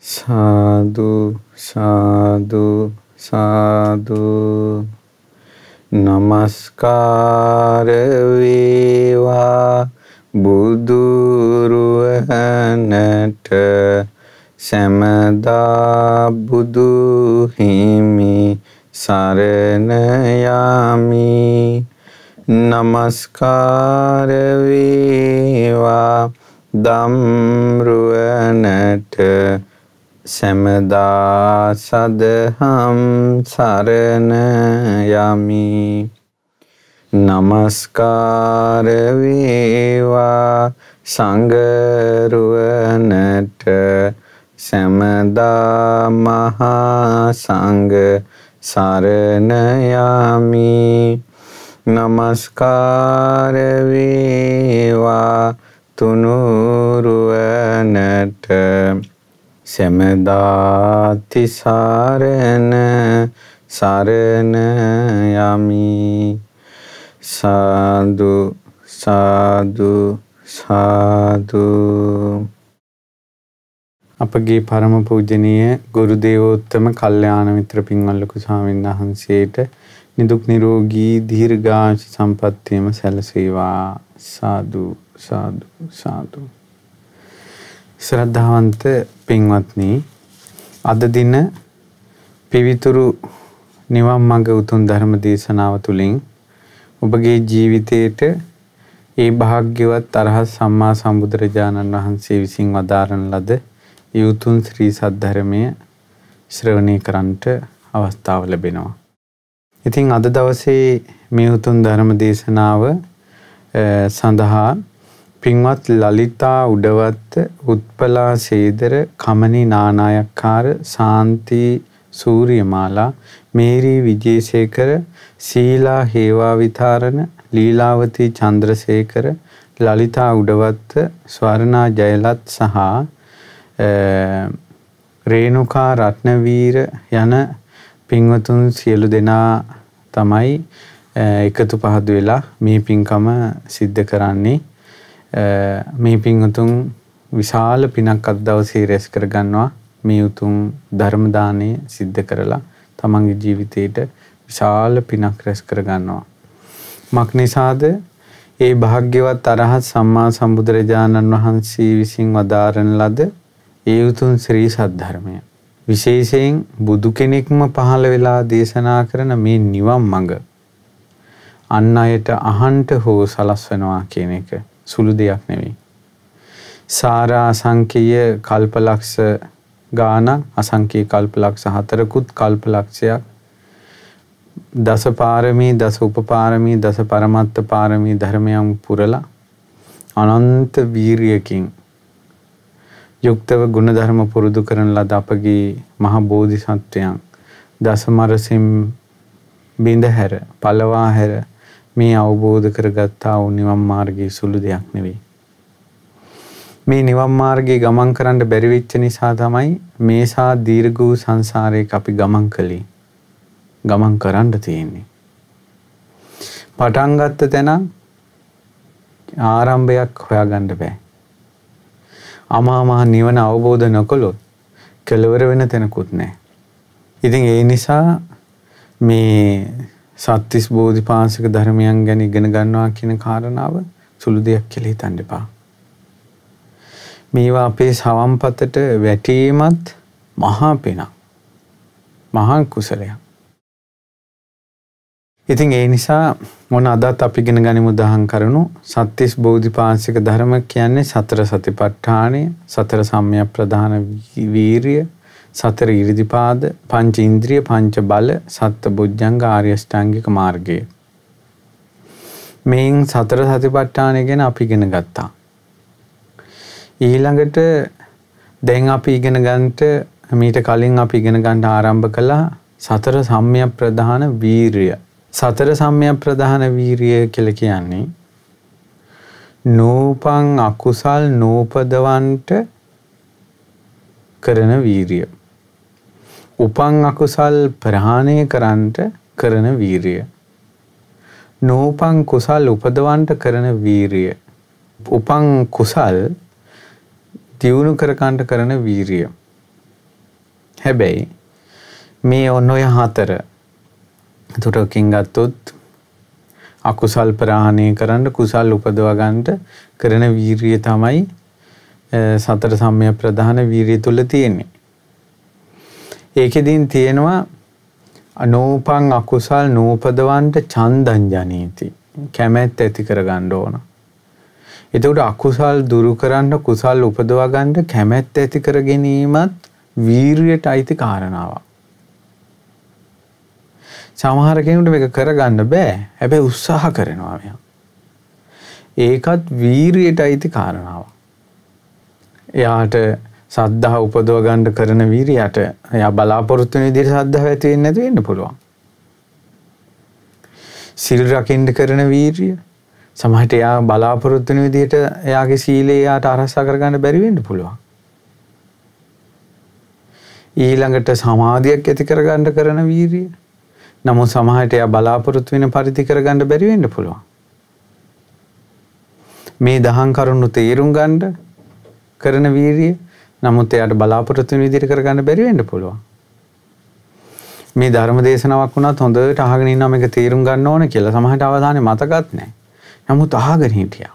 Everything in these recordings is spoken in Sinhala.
Sadhu, sadhu, sadhu. Namaskara veva buduruhanata samada budu himi saranayami. Namaskara veva damruhanata samada sadham saranayami. Namaskara veva sangharuvanata samada maha sangha saranayami. Namaskara veva tunuruvanata samedati sarana saranayami. Sadhu, sadhu, sadhu. අපගේ පරම පූජනීය ගුරු දේවෝත්තම කල්යාණ මිත්‍ර පින්වල් ලොකු ස්වාමීන් වහන්සේට නිදුක් නිරෝගී දීර්ඝායුෂ සම්පන්නියම සැලසේවා. සාදු සාදු සාදු. ශ්‍රද්ධාවන්ත පින්වත්නි, අද දින පිවිතුරු නිවන් මඟ උතුම් ධර්ම දේශනාව තුළින් ඔබගේ ජීවිතයට ඒ භාග්‍යවත් අරහත් සම්මා සම්බුදුරජාණන් වහන්සේ විසින් වදාරන ලද ඒ උතුම් ශ්‍රී සද්ධර්මය ශ්‍රවණය කරන්නට අවස්ථාව ලැබෙනවා. ඉතින් අද දවසේ මේ උතුම් ධර්ම දේශනාව සඳහා පින්වත් ලලිතා උඩවත්ත, උත්පලා සේදර, කමනි නානායක්කාර, සාන්ති සූරියමාලා, මේරි විජේසේකර, සීලා හේවා විතාරණ, ලීලාවතී චන්ද්‍රසේකර, ලලිතා උඩවත්ත, ස්වර්ණා ජයලත් සහ රේණුකා රත්නවීර යන පින්වතුන් සියලු දෙනා තමයි එකතු පහදු වෙලා මේ පින්කම සිද්ධ කරන්නේ. මේ පින්වතුන් විශාල පිනක් අද දවසේ රැස් කර ගන්නවා. මේ උතුම් ධර්ම දානය සිද්ධ කරලා තමන්ගේ ජීවිතේට විශාල පිනක් රැස් කර ගන්නවා. මක් නිසාද? ඒ භාග්‍යවත් අරහත් සම්මා සම්බුදුරජාණන් වහන්සේ විසින් වදාරන ලද ඒ උතුම් ශ්‍රී සද්ධර්මය, විශේෂයෙන් බුදු කෙනෙක්ම පහළ වෙලා දේශනා කරන මේ නිවන් මඟ අන් අයට අහන්ට හෝ සලස්වනවා කියන එක සුළු දෙයක් නෙවෙයි. සාරා අසංකේය කල්පලක්ෂ ගානක්, අසංකේය කල්පලක්ෂ 4කුත් කල්පලක්ෂයක්, දස පාරමී, දස උපපාරමී, දස පරමත්ත පාරමී ධර්මයන් පුරලා අනන්ත වීරියකින් යුක්තව ගුණ ධර්ම පුරුදු කරන ලද අපගේ මහ බෝධිසත්වයන් දසමරසින් බිඳහැර පළවා හැර මේ අවබෝධ කරගත්තා වූ නිවන් මාර්ගයේ සුළු දෙයක් නෙවෙයි. මේ නිවන් මාර්ගයේ ගමන් කරන්න බැරි වෙච්ච නිසා තමයි මේසා දීර්ඝ වූ සංසාරයක අපි ගමන් කළේ. ගමන් කරන්න තියෙන්නේ. පටන් ගත්ත තැන ආරම්භයක් හොයාගන්න බෑ. අමා මහ නිවන අවබෝධ නොකළොත් කෙලවර වෙන තැනකුත් නැහැ. ඉතින් ඒ නිසා මේ සත්‍තිස් බෝධිපාශික ධර්මයන් ගැන ඉගෙන ගන්නවා කියන කාරණාව සුළු දෙයක් කියලා හිතන්න එපා. මේවා අපේ සවම්පතට වැටීමත් මහා පිනක්, මහා කුසලයක්. ඉතින් ඒ නිසා මොන අදත් අපි ඉගෙන ගනිමු දහම් කරුණු. සත්‍තිස් බෝධිපාශික ධර්ම කියන්නේ සතර සතිපට්ඨානය, සතර සම්‍යක් ප්‍රධාන වීරිය, සතර ඉරිදිපාද, පංච ඉන්ද්‍රිය, පංච බල, සත්ත බොජ්ජංග ආර්ය අෂ්ටාංගික මාර්ගය. මේන් සතර සතිපට්ඨානය ගැන අපි ඉගෙන ගත්තා. ඊළඟට දැන් අපි ඉගෙන ගන්නට මීට කලින් අපි ඉගෙන ගන්න ආරම්භ කළා සතර සම්‍යක් ප්‍රධාන වීරිය. සතර සම්‍යක් ප්‍රධාන වීරිය කියලා කියන්නේ නූපං අකුසල් නූපදවන්ට කරන වීරිය. උපං අකුසල් ප්‍රහාණය කරන්නට කරන වීරිය. නූපං කුසල් උපදවන්ට කරන වීරිය. උපං කුසල් දියුණු කරගන්න කරන වීරිය. හැබැයි මේ ඔන්න ඔය 4 තුරකින් ගත්තොත් අකුසල් ප්‍රහාණය කරන්න කුසල් උපදවා ගන්නට කරන වීරිය තමයි සතර සම්‍යක් ප්‍රධාන වීරිය තුල තියෙන්නේ. ඒකෙදින් තියෙනවා අනෝපං අකුසල් නූපදවන්ට චන්දං ජනේති. කැමැත්ත ඇති කරගන්න ඕන. එතකොට අකුසල් දුරු කරන්න කුසල් උපදවා ගන්න කැමැත්ත ඇති කර ගැනීමත් වීරියට අයිති කාරණාවක්. සමහර කෙනෙකුට මේක කරගන්න බෑ. හැබැයි උත්සාහ කරනවා මෙයා. ඒකත් වීරියට අයිති කාරණාවක්. එයාට සද්ධා උපදව ගන්න කරන වීරියට එයා බලාපොරොත්තු වෙන විදිහට සද්ධාව ඇති වෙන්නේ නැති වෙන්න පුළුවන්. සිල් රකින්න කරන වීරිය සමහරට එයා බලාපොරොත්තු වෙන විදිහට එයාගේ සීලය එයාට ආරක්ෂා කරගන්න බැරි වෙන්න පුළුවන්. ඊළඟට සමාධියක් ඇති කරගන්න කරන වීරිය නමුත් සමහරට එයා බලාපොරොත්තු වෙන පරිදි කරගන්න බැරි වෙන්න පුළුවන්. මේ දහම් කරුණු තේරුම් ගන්න කරන වීරිය නමුත් එයාට බලාපොරොත්තු වෙන විදිහට කරගන්න බැරි වෙන්න පුළුවන්. මේ ධර්ම දේශනාවක් වුණත් හොඳට අහගෙන ඉන්නවා මේක තේරුම් ගන්න ඕන කියලා. සමහරට අවධානය මතකත් නැහැ. නමුත් අහගෙන හිටියා.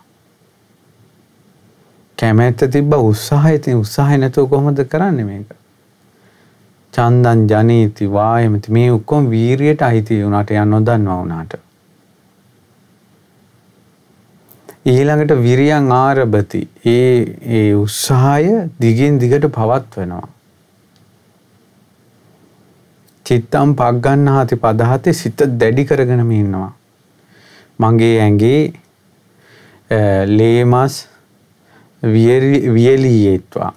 කැමැත්ත තිබ්බ උත්සාහය නැතුව කොහොමද කරන්නේ මේක? චන්දං ජනේති වායමති මේ ඔක්කොම වීරියට අයිති වුණාට යන්න නොදන්නවා වුණාට. ඊළඟට විරියං ආරභති ඒ උත්සාහය දිගින් දිගට පවත්වනවා. චිත්තම් පග්ගන්නාති පදහති සිත දැඩි කරගෙනම ඉන්නවා. මගේ ඇඟේ ලේමස් වියලීයේත්වා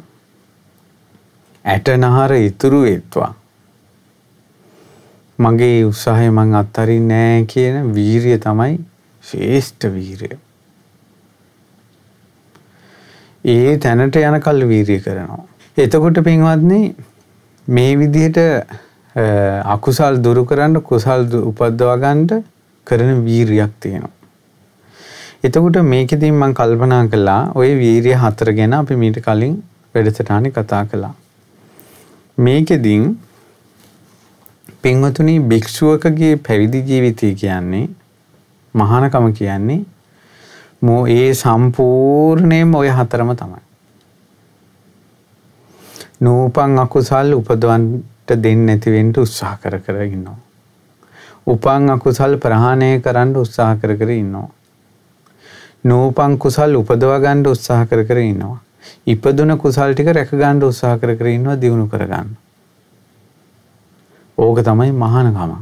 ඇටනහර ඉතුරු වෙත්වා මගේ උත්සාහය මං අත්හරින්නේ නැහැ කියන වීරිය තමයි ශ්‍රේෂ්ඨ වීරිය. ඒ තැනට යනකල් වීරිය කරනවා. එතකොට පින්වත්නි මේ විදිහට අකුසල් දුරු කරන්න කුසල් උපදවා ගන්න කරන වීරියක් තියෙනවා. එතකොට මේකෙදී මම කල්පනා කළා ওই වීරිය 4 ගැන අපි මීට කලින් වැඩසටහනේ කතා කළා. මේකෙදී පින්වතුනි භික්ෂුවකගේ පැවිදි ජීවිතය කියන්නේ මහානකම කියන්නේ ඒ සම්පූර්ණයෙන්ම ওই 4ම තමයි. නූපං අකුසල් උපදවන්නට දෙන්නේ නැති වෙන්න උත්සාහ කර ඉන්නවා. උපං අකුසල් ප්‍රහාණය කරන්න උත්සාහ කර ඉන්නවා. නූපං කුසල් උපදවා ගන්න උත්සාහ කර ඉන්නවා. ඉපදුන කුසල් ටික රැක ගන්න උත්සාහ කර ඉන්නවා දියුණු කර ගන්න. ඕක තමයි මහානකම.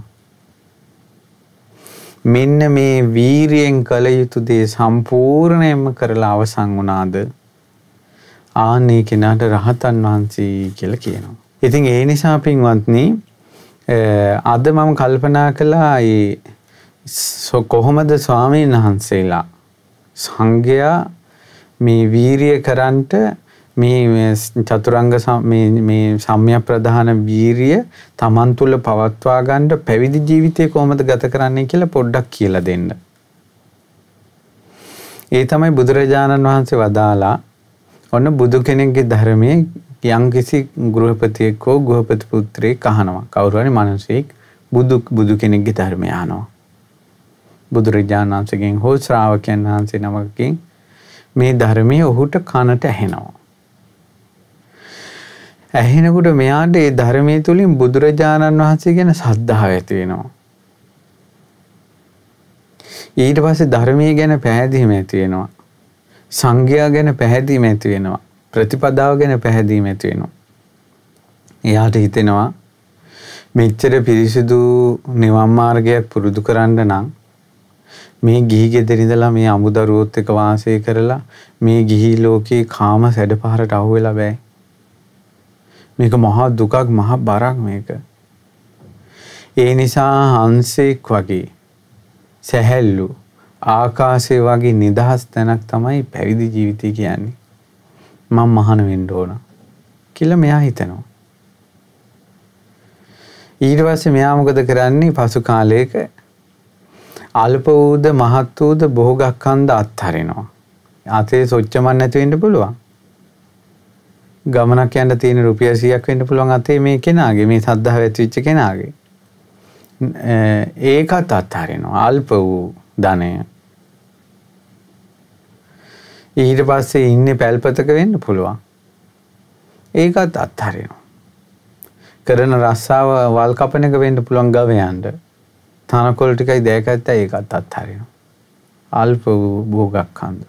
මෙන්න මේ වීරියෙන් කළ යුතු දේ සම්පූර්ණයෙන්ම කරලා අවසන් වුණාද ආන්නේ කෙනාට රහතන් වහන්සේ කියලා කියනවා. ඉතින් ඒ නිසා පින්වත්නි අද මම කල්පනා කළා කොහොමද ස්වාමීන් වහන්සේලා සංඝයා මේ වීරිය කරන්ට මේ චතුරංග මේ සම්‍යක් ප්‍රධාන වීරිය තමන් තුළ පවත්වා ගන්න පැවිදි ජීවිතය කොහොමද ගත කරන්නේ කියලා පොඩ්ඩක් කියලා දෙන්න. ඒ තමයි බුදුරජාණන් වහන්සේ වදාලා ඔන්න බුදු කෙනෙක්ගේ ධර්මයේ යම්කිසි ගෘහපතියෙක් හෝ ගෘහපති පුත්‍රයෙක් අහනවා. කවුරු හරි මිනිසෙක් බුදු කෙනෙක්ගේ ධර්මය අහනවා. බුදුරජාණන් වහන්සේගෙන් හෝ ශ්‍රාවකයන් වහන්සේ නමකින් මේ ධර්මයේ ඔහුට කනට ඇහෙනවා. ඇහෙනකොට මෙයාට ඒ ධර්මයේ තුලින් බුදුරජාණන් වහන්සේ ගැන ශ්‍රද්ධාව ඇති වෙනවා. ඊට පස්සේ ධර්මයේ ගැන පැහැදීම ඇති වෙනවා. සංඝයා ගැන පැහැදීම ඇති වෙනවා. ප්‍රතිපදාව ගැන පැහැදීම ඇති වෙනවා. එයාට හිතෙනවා මෙච්චර පිරිසිදු නිවන් මාර්ගයක් පුරුදු කරන්න නම් මේ ගිහි ගෙදර ඉඳලා මේ අමුදරුවොත් එක්ක වාසය කරලා මේ ගිහි ලෝකේ කාම සැඩපහරට අහු වෙලා බෑ. මේක මහා දුකක් මහා බරක් මේක. ඒ නිසා හංසෙක් වගේ සැහැල්ලු ආකාශය වගේ නිදහස් තැනක් තමයි පැවිදි ජීවිතය කියන්නේ. මම මහාන වෙන්න ඕන කියලා මෙයා හිතනවා. ඊට පස්සේ මෙයා මොකද කරන්නේ? පසු කාලයක අල්ප වූද මහත් වූද භෝගක්ඛන්ද අත්හරිනවා. ආතේ සොච්චමන් නැති වෙන්න පුළුවන්. ගමනක් යන්න තියෙන රුපියල් 100ක් වෙන්න පුළුවන් අතේ මේ කෙනාගේ මේ සද්ධාව ඇතිවෙච්ච කෙනාගේ. ඒකත් අත්හරිනවා අල්ප වූ ධනය. ඊට පස්සේ ඉන්නේ පැල්පතක වෙන්න පුළුවන්. ඒකත් අත්හරිනවා. කරන රස්සාව වල් කපන එක වෙන්න පුළුවන් ගවයන්ට. තනකොළ ටිකයි දැකත්ත ඒකත් අත්හරිනවා. අල්ප වූ භෝගක්ඛන්ද.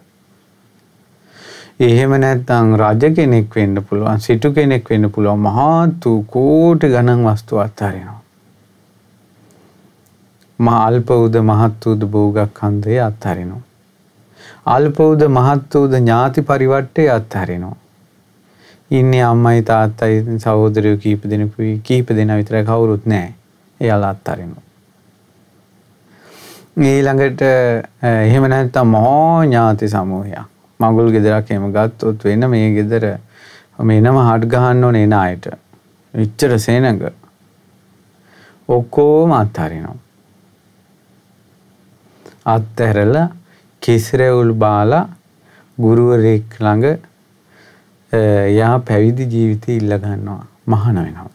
එහෙම නැත්නම් රජ කෙනෙක් වෙන්න පුළුවන්, සිටු කෙනෙක් වෙන්න පුළුවන්, මහත් වූ කෝටි ගණන් වස්තු අත්හරිනවා. මහා අල්ප වූද මහත් වූද භෝගක්ඛන්දේ අත්හරිනවා. අල්ප වූද මහත් වූද ඥාති පරිවට්ටේ අත්හරිනවා. ඉන්නේ අම්මයි තාත්තයි සහෝදරයෝ කීප දෙනා විතරයි කවුරුත් නැහැ. එයාලා අත්හරිනවා. ඊළඟට එහෙම නැත්නම් මහා ඥාති සමූහයක්. මගුල් ගෙදරක් එහෙම ගත්තොත් වෙන මේ ගෙදර මෙනම හඩ් ගහන්න ඕනේ එන අයට. විච්චර සේනඟ ඔක්කොම අත්හරිනවා. අත්හැරලා කිස්රෙවුල් බාලා ගුරුවරයෙක් ළඟ යා පැවිදි ජීවිතය ඉල්ල ගන්නවා. මහාන වෙනවා.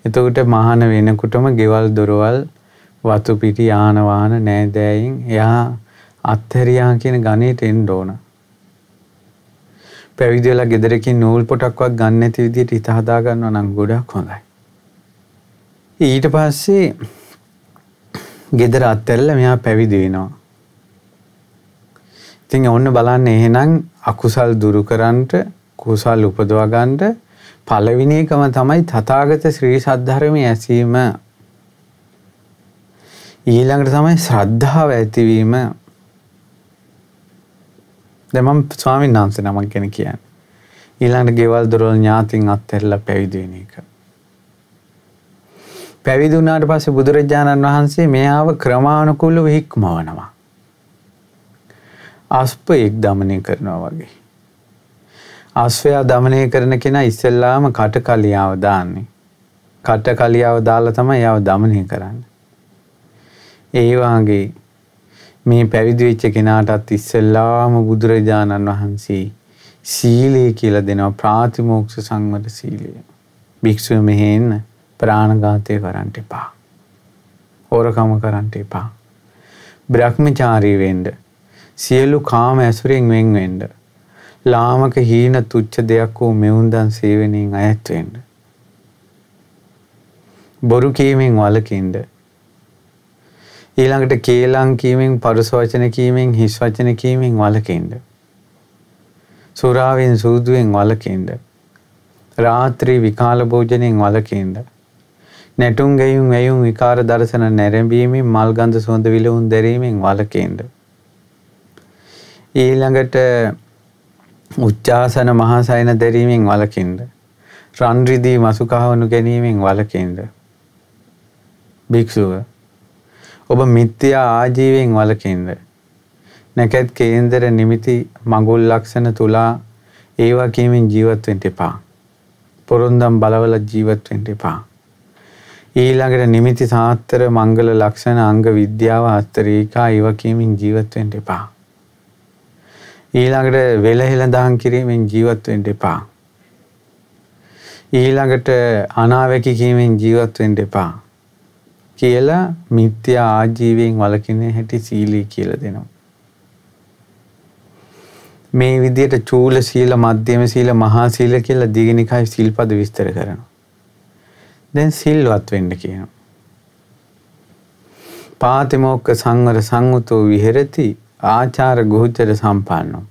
එතකොට මහාන වෙනකොටම ගෙවල් දොරවල් වතු පිටි යාන වාහන නෑදෑයින් එයා අත්හැරියා කියන ගණේට එන්න ඕන. පැවිදි වෙලා ගෙදරකින් නූල් පොටක්වත් ගන්න නැති විදිහට හිත හදා ගන්නවා නම් ගොඩක් හොඳයි. ඊට පස්සේ ගෙදර අත්හැරලා මෙයා පැවිදි වෙනවා. ඉතින් ඔන්න බලන්න එහෙනම් අකුසල් දුරු කරන්නට කුසල් උපදවා ගන්නට පළවෙනි එකම තමයි තථාගත ශ්‍රී සද්ධර්මයේ ඇසීම. ඊළඟට තමයි ශ්‍රද්ධාව ඇතිවීම. දැන් මම ස්වාමීන් වහන්සේ නමක් ගැන කියන්නේ. ඊළඟට ගෙවල් දොරවල් ඥාතින් අත්හැරලා පැවිදි වෙන එක. පැවිදි වුණාට පස්සේ බුදුරජාණන් වහන්සේ මෙයාව ක්‍රමානුකූලව හික්මවනවා. අස්පයෙක් දමනය කරනවා වගේ. අස්වැයා දමනය කරන කෙනා ඉස්සෙල්ලාම කටකලියාව දාන්නේ. කටකලියාව දාලා තමයි යාව දමනය කරන්නේ. ඒ වාගේ මේ පැවිදි වෙච්ච කෙනාටත් ඉස්සෙල්ලාම බුදුරජාණන් වහන්සේ සීලය කියලා දෙනවා. ප්‍රාතිමෝක්ෂ සංවර සීලය. භික්ෂුව මෙහෙන්න ප්‍රාණඝාතය කරන්න එපා. හොරකම කරන්න එපා. බ්‍රහ්මචාරී වෙන්න. සියලු කාම ඇසුරෙන් වෙන් වෙන්න. ලාමක හීන තුච්ච දෙයක් වූ මෙවුන්දන් සේවනයෙන් අයත් වෙන්න. බොරු කීමෙන් වළකින්න. ඊළඟට කේලම් කීමෙන්, පරුස වචන කීමෙන්, හිස් වචන කීමෙන් වළකින්න. සුරාවෙන් සූදුවෙන් වළකින්න. රාත්‍රී විකාල භෝජනයෙන් වළකින්න. නැටුම් ගැයුම් වැයුම් විකාර දර්ශන නැරඹීමෙන්, මල් ගඳ සුවඳ විලවුන් දැරීමෙන් වළකින්න. ඊළඟට උච්චාසන මහාසයන දැරීමෙන් වළකින්න. රන් රිදී මසු කහවණු ගැනීමෙන් වළකින්න. භික්ෂුව ඔබ මිත්‍යා ආජීවයෙන් වළකින්න. නැකත් කේන්දර නිමිති මඟුල් ලක්ෂණ තුලා ඒවා කීමෙන් ජීවත් වෙන්න එපා. පොරොන්දම් බලවල ජීවත් වෙන්න එපා. ඊළඟට නිමිති සාත්‍තර මංගල ලක්ෂණ අංග විද්‍යාව හස්තරේඛා ඒවා කීමෙන් ජීවත් වෙන්න එපා. ඊළඟට වෙලහෙල දහම් කිරීමෙන් ජීවත් වෙන්න එපා. ඊළඟට අනාවැකි කීමෙන් ජීවත් වෙන්න එපා. කියලා මිත්‍යා ආජීවයෙන් වළකින හැටි සීලී කියලා දෙනවා. මේ විදිහට චූල සීල, මධ්‍යම සීල, මහා සීල කියලා දීඝනිකාය සීල්පද විස්තර කරනවා. දැන් සිල්වත් වෙන්න කියනවා. පාතිමෝක්ඛ සංවර සංවතෝ විහෙරති ආචාර ගෝචර සම්පන්නෝ.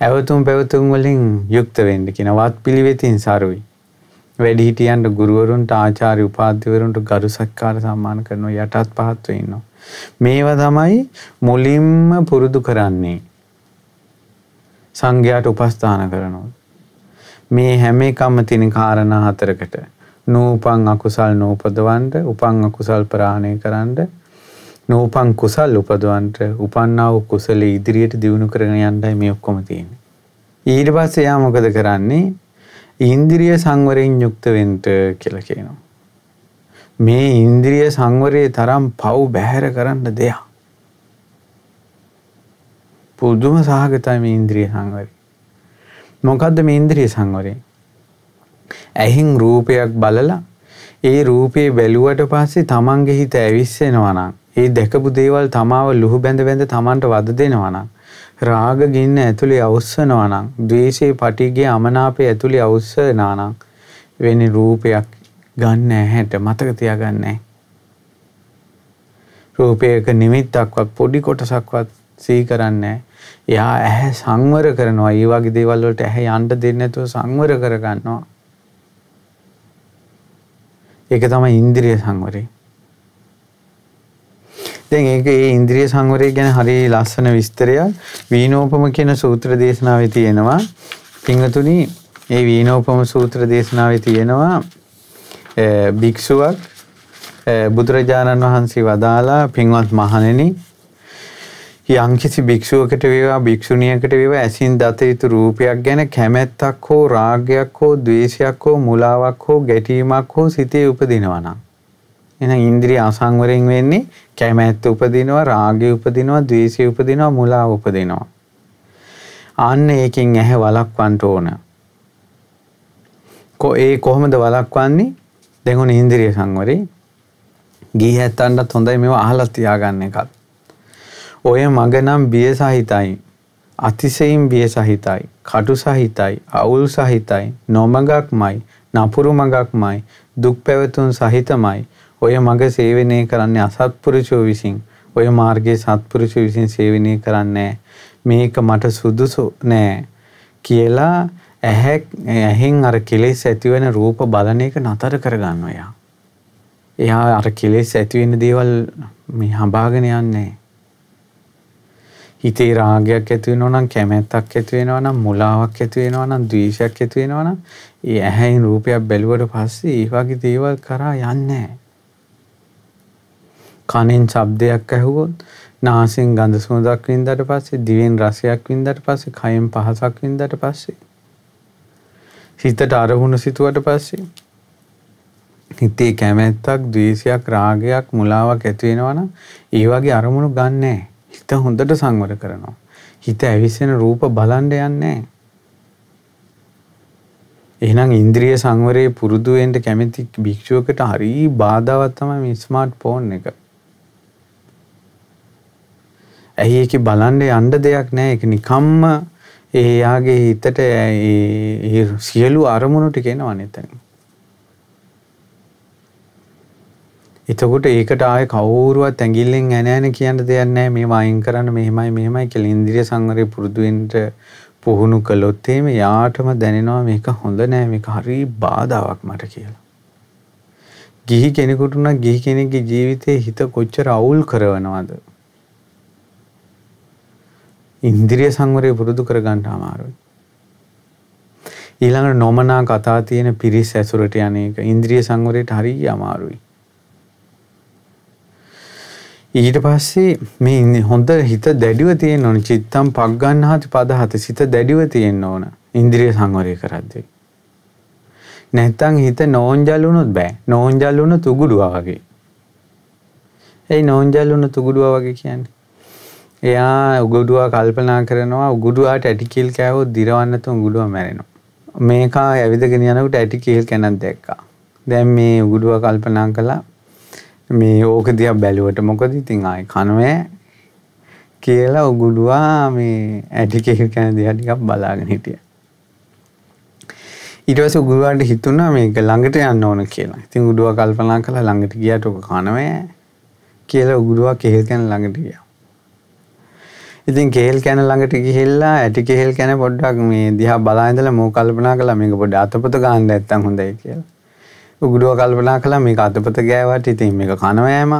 ඇවතුම් පැවතුම් වලින් යුක්ත වෙන්න කියන වත් පිළිවෙතින් සරුයි. වැඩිහිටියන්ට ගුරුවරුන්ට ආචාර්ය උපාධ්‍යවරුන්ට ගරු සත්කාර සම්මාන කරනවා. යටත් පහත් වෙනවා. මේවා තමයි මුලින්ම පුරුදු කරන්නේ. සංඝයාට උපස්ථාන කරනවා. මේ හැම එකම තියෙන කාරණා හතරකට නූපන් අකුසල් නූපදවන්න, උපන් අකුසල් ප්‍රහාණය කරන්න, නූපන් කුසල් උපදවන්න, උපන්නා වූ කුසල ඉදිරියට දියුණු කරගෙන යන්නයි මේ ඔක්කොම තියෙන්නේ. ඊට පස්සේ යා මොකද කරන්නේ? ඉන්ද්‍රිය සංවරයෙන් යුක්ත වෙන්න කියලා කියනවා. මේ ඉන්ද්‍රිය සංවරයේ තරම් පව් බැහැර කරන්න දෙයක්. පුදුම සහගතයි මේ ඉන්ද්‍රිය සංවරය. මොකද්ද මේ ඉන්ද්‍රිය සංවරය? ඇහින් රූපයක් බලලා ඒ රූපේ බැලුවට පස්සේ තමන්ගේ හිත ඇවිස්සෙනවා නම්, ඒ දැකපු දේවල් තමාව ලුහු බැඳ බැඳ තමන්ට වද දෙනවා නම්, රාග ගින්න ඇතුලේ අවුස්සනවා නම්, ද්වේෂේ පටිගේ අමනාපේ ඇතුලේ අවුස්සනවා නම් වෙන්නේ රූපයක් ගන්න ඇහැට මතක තියාගන්න නැහැ. රූපයක නිමිත්තක්වත් පොඩි කොටසක්වත් සිහි කරන්නේ නැහැ. එයා ඇහැ සංවර කරනවා. ඒ වගේ දේවල් වලට ඇහැ යන්න දෙන්නේ නැතුව සංවර කර ගන්නවා. ඒක තමයි ඉන්ද්‍රිය සංවරය. දැන් ඒ ඉන්ද්‍රිය සංවරය ගැන හරි ලස්සන විස්තරයක් වීණෝපම කියන සූත්‍ර දේශනාවේ තියෙනවා. පින්වතුනි, මේ වීණෝපම සූත්‍ර දේශනාවේ තියෙනවා භික්ෂුවක් බුදුරජාණන් වහන්සේ වදාලා, පින්වත් මහණෙනි, යම්කිසි භික්ෂුවකට වේවා භික්ෂුණියකට වේවා ඇසින් දත යුතු රූපයක් ගැන කැමැත්තක් හෝ රාගයක් හෝ ද්වේෂයක් හෝ මුලාවක් හෝ ගැටීමක් හෝ සිතේ උපදිනවා නම්, එහෙනම් ඉන්ද්‍රිය අසංවරයෙන් වෙන්නේ කැමැත්ත උපදිනවා, රාගය උපදිනවා, ද්වේෂය උපදිනවා, මුලාව උපදිනවා. අන්න ඒකෙන් ඇහැ වළක්වන්න ඕන. ඒ කොහොමද වළක්වන්නේ? දැන් ඔන්න ඉන්ද්‍රිය සංවරේ ගිහි හැත්තන්ටත් හොඳයි මේවා අහලා තියාගන්න එකත්. ඔය මග නම් බිය සහිතයි, අතිශයින් බිය සහිතයි, කටු සහිතයි, අවුල් සහිතයි, නොමගක්මයි, නපුරු මගක්මයි, දුක් පැවතුම් සහිතමයි. ඔය මග සේවනය කරන්නේ අසත්පුරුෂෝ විසින්. ඔය මාර්ගයේ සත්පුරුෂෝ විසින් සේවනය කරන්නේ මේක මට සුදුසු නෑ කියලා ඇහෙන් අර කෙලෙස් ඇති වෙන රූප බලන එක නතර කරගන්නවා යා. එයා අර කෙලෙස් ඇති වෙන දේවල් මේ හඹාගෙන යන්නේ. හිතේ රාගයක් ඇති වෙනවා නම්, කැමැත්තක් ඇති වෙනවා නම්, මුලාවක් ඇති වෙනවා නම්, ද්වේෂයක් ඇති වෙනවා නම්, ඒ ඇහෙන් රූපයක් බැලුවට පස්සේ ඒ වගේ දේවල් කරා යන්නේ නැහැ. කනෙන් ශබ්දයක් ඇහුවොත්, නාසයෙන් ගඳ සුවඳක් වින්දාට පස්සේ, දිවෙන් රසයක් වින්දාට පස්සේ, කයෙන් පහසක් වින්දාට පස්සේ, හිතට අරමුණු සිතුවට පස්සේ හිතේ කැමැත්තක්, ද්වේෂයක්, රාගයක්, මුලාවක් ඇති වෙනවා නම් ඒ වගේ අරමුණු ගන්න නැහැ. හිත හොඳට සංවර කරනවා. හිත ඇවිස්සෙන රූප බලන්න යන්නේ නැහැ. එහෙනම් ඉන්ද්‍රිය සංවරයේ පුරුදු වෙන්න කැමති භික්ෂුවකට හරි බාධාවක් තමයි මේ ස්මාර්ට් ෆෝන් එක. ඇයි ඒකේ බලන්න යන්න දෙයක් නැහැ. ඒක නිකම්ම එයාගේ හිතට ඒ සියලු අරමුණු ටික එනවා නැතනින්. එතකොට ඒකට ආයේ කවුරුවත් ඇඟිල්ලෙන් ඇන කියන්න දෙයක් නැහැ. මේව අයින් කරන්න මෙහෙමයි කියලා ඉන්ද්‍රිය සංවරේ පුරුදු වෙන්න පුහුණු කළොත් එහෙම යාටම දැනෙනවා මේක හොඳ නෑ, මේක හරි බාධාවක් මට කියලා. ගිහි කෙනෙකුට නම් ගිහි කෙනෙක්ගේ ජීවිතේ හිත කොච්චර අවුල් කරනවද? ඉන්ද්‍රිය සංවරේ පුරුදු කරගන්න අමාරුයි. ඊළඟට නොමනා කතා තියෙන පිරිස් ඇසුරට යන එක ඉන්ද්‍රිය සංවරයට හරිය අමාරුයි. ඊට පස්සේ මේ හොඳ හිත දැඩිව තියෙන්න ඕන. චිත්තම් පග්ගන්හාති පදහත, සිත දැඩිව තියෙන්න ඕන ඉන්ද්‍රිය සංවරය කරද්දී. නැත්තම් හිත නෝන්ජල් වුණොත් බෑ. නෝන්ජල් වුණොත් උගුඩුවා වගේ. ඒ නෝන්ජල් වුණොත් උගුඩුවා වගේ කියන්නේ. එයා උගුඩුවා කල්පනා කරනවා, උගුඩුවාට ඇටි කීල් කෑවොත් දිරවන්න නැතුව උගුඩුවා මැරෙනවා. මේකා ඇවිදගෙන යනකොට ඇටි කීල් කනක් දැක්කා. දැන් මේ උගුඩුවා කල්පනා කළා මේ ඕක දිහා බැලුවට මොකද ඉතින් ආයි කනවෑ කියලා උගුඩුවා මේ ඇටි කීල් කන දිහා ටිකක් බලාගෙන හිටියා. ඊට පස්සේ උගුඩුවාට හිතුණා මේක ළඟට යන්න ඕන කියලා. ඉතින් උගුඩුවා කල්පනා කළා ළඟට ගියාට ඔක කනවෑ කියලා උගුඩුවා කීල් කන ළඟට ගියා. ඉතින් කේල් කැන ළඟට ගිහිල්ලා ඇටි කේල් කැන පොඩ්ඩක් මේ දිහා බලා ඉඳලා මෝ කල්පනා කළා මේක පොඩ්ඩ අතපොත ගන්න නැත්තම් හොඳයි කියලා. උගුඩුව කල්පනා කළා මේක අතපොත ගෑවට ඉතින් මේක කනවෑම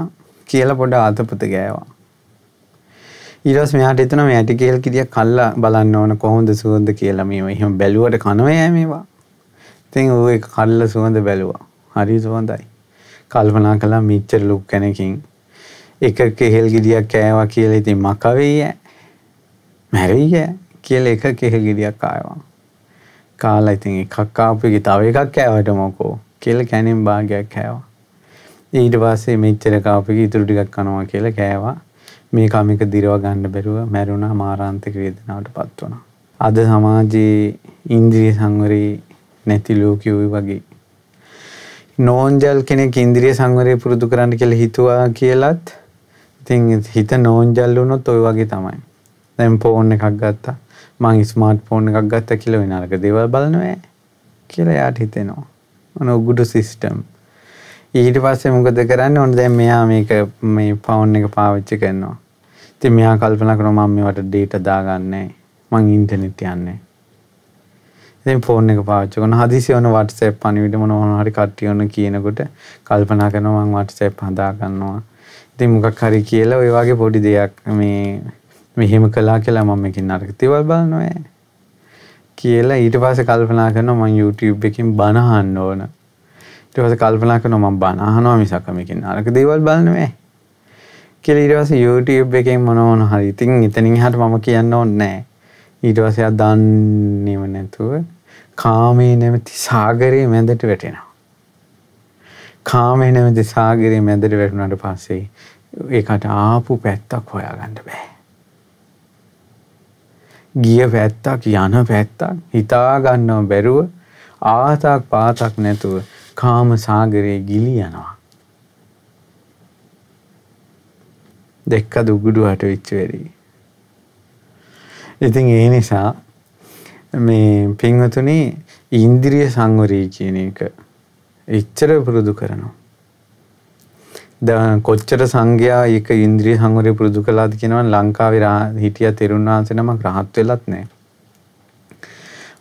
කියලා පොඩ්ඩ අතපොත ගෑවා. ඊට පස්සේ මෙයාට හිතුණා මේ ඇටි කේල් කිරියක් කල්ලා බලන්න ඕන කොහොමද සුවඳ කියලා. මේව එහෙම බැලුවට කනවෑ මේවා. ඉතින් ඌ ඒක කල්ලා සුවඳ බැලුවා. හරි සුවඳයි. කල්පනා කළා මෙච්චර ලුක් කෙනකින් එක කේල් කිරියක් කෑවා කියලා ඉතින් මක වෙයි මැරෙයි කියලා එක කේල් ගෙඩියක් ආවා. කාලා ඉතින් එකක් ආපු එක තව එකක් කෑවට මොකෝ කියලා කැණෙන් භාගයක් කෑවා. ඊට පස්සේ මෙච්චර කාපු එක ඉතුරු ටිකක් කනවා කියලා කෑවා. මේ කමික දිරව ගන්න බැරුව මැරුණා, මාරාන්තික වේදනාවටපත් වුණා. අද සමාජයේ ඉන්ද්‍රිය සංවරේ නැති ලෝකයෝ වගේ. නෝන්ජල් කෙනෙක් ඉන්ද්‍රිය සංවරය පුරුදු කරන්න කියලා හිතුවා කියලත් ඉතින් හිත නෝන්ජල් වුණොත් ওই වගේ තමයි. දැන් ෆෝන් එකක් ගත්තා. මං ස්මාර්ට් ෆෝන් එකක් ගත්තා කියලා වෙන අරක දේවල් බලනවා කියලා යාට හිතෙනවා. මොන උගුඩු සිස්ටම්. ඊට පස්සේ මොකද කරන්නේ? ඔන්න දැන් මෙයා මේ ෆෝන් එක පාවිච්චි කරනවා. ඉතින් මෙයා කල්පනා කරනවා මම මේවට ඩේටා දාගන්නේ මං ඉන්ටර්නෙට් යන්නේ. ඉතින් ෆෝන් එක පාවිච්චි කරන හදිසිය වුණ WhatsApp පණිවිඩ මොනවා හරි කට්ටිය වුණ කියනකොට කල්පනා කරනවා මං WhatsApp හදා ගන්නවා. ඉතින් මොකක් හරි කියලා ඔය වගේ පොඩි දෙයක් මෙහෙම කළා කියලා මම මේකෙන් අරක දේවල් බලනවා කියලා ඊට පස්සේ කල්පනා කරනවා මං YouTube එකකින් බණ අහන්න ඕන. ඊට පස්සේ කල්පනා කරනවා මං බණ අහනවා මිසක් මේකෙන් අරක දේවල් බලන්නේ කියලා ඊට පස්සේ YouTube එකෙන් මොන හරි ඉතින් එතනින් එහාට මම කියන්න ඕනේ නැහැ. ඊට පස්සේ ආ දන්නේම නැතුව කාමයේ නැමැති සාගරයේ මැදට වැටෙනවා. කාමයේ නැමැති සාගරයේ මැදට වැටුණාට පස්සේ ඒකට ආපු පැත්තක් හොයාගන්න බෑ. ගිය පැත්තක් යන පැත්තක් හිතා ගන්නව බැරුව ආතක් පාතක් නැතුව කාම සාගරයේ ගිලී යනවා. දෙක්ක දුගුඩුවට විච් වෙරි. ඉතින් ඒ නිසා මේ පින්වතුනි ඉන්ද්‍රිය සංවරය කියන එක එච්චර පුරුදු කරනවා. දැන් කොච්චර සංඝයා එක ඉන්ද්‍රිය සංවරය පුරුදු කළාද කියනවා ලංකාවේ හිටිය තෙරුන් වහන්සේ නමක් රහත් වෙලත් නැහැ.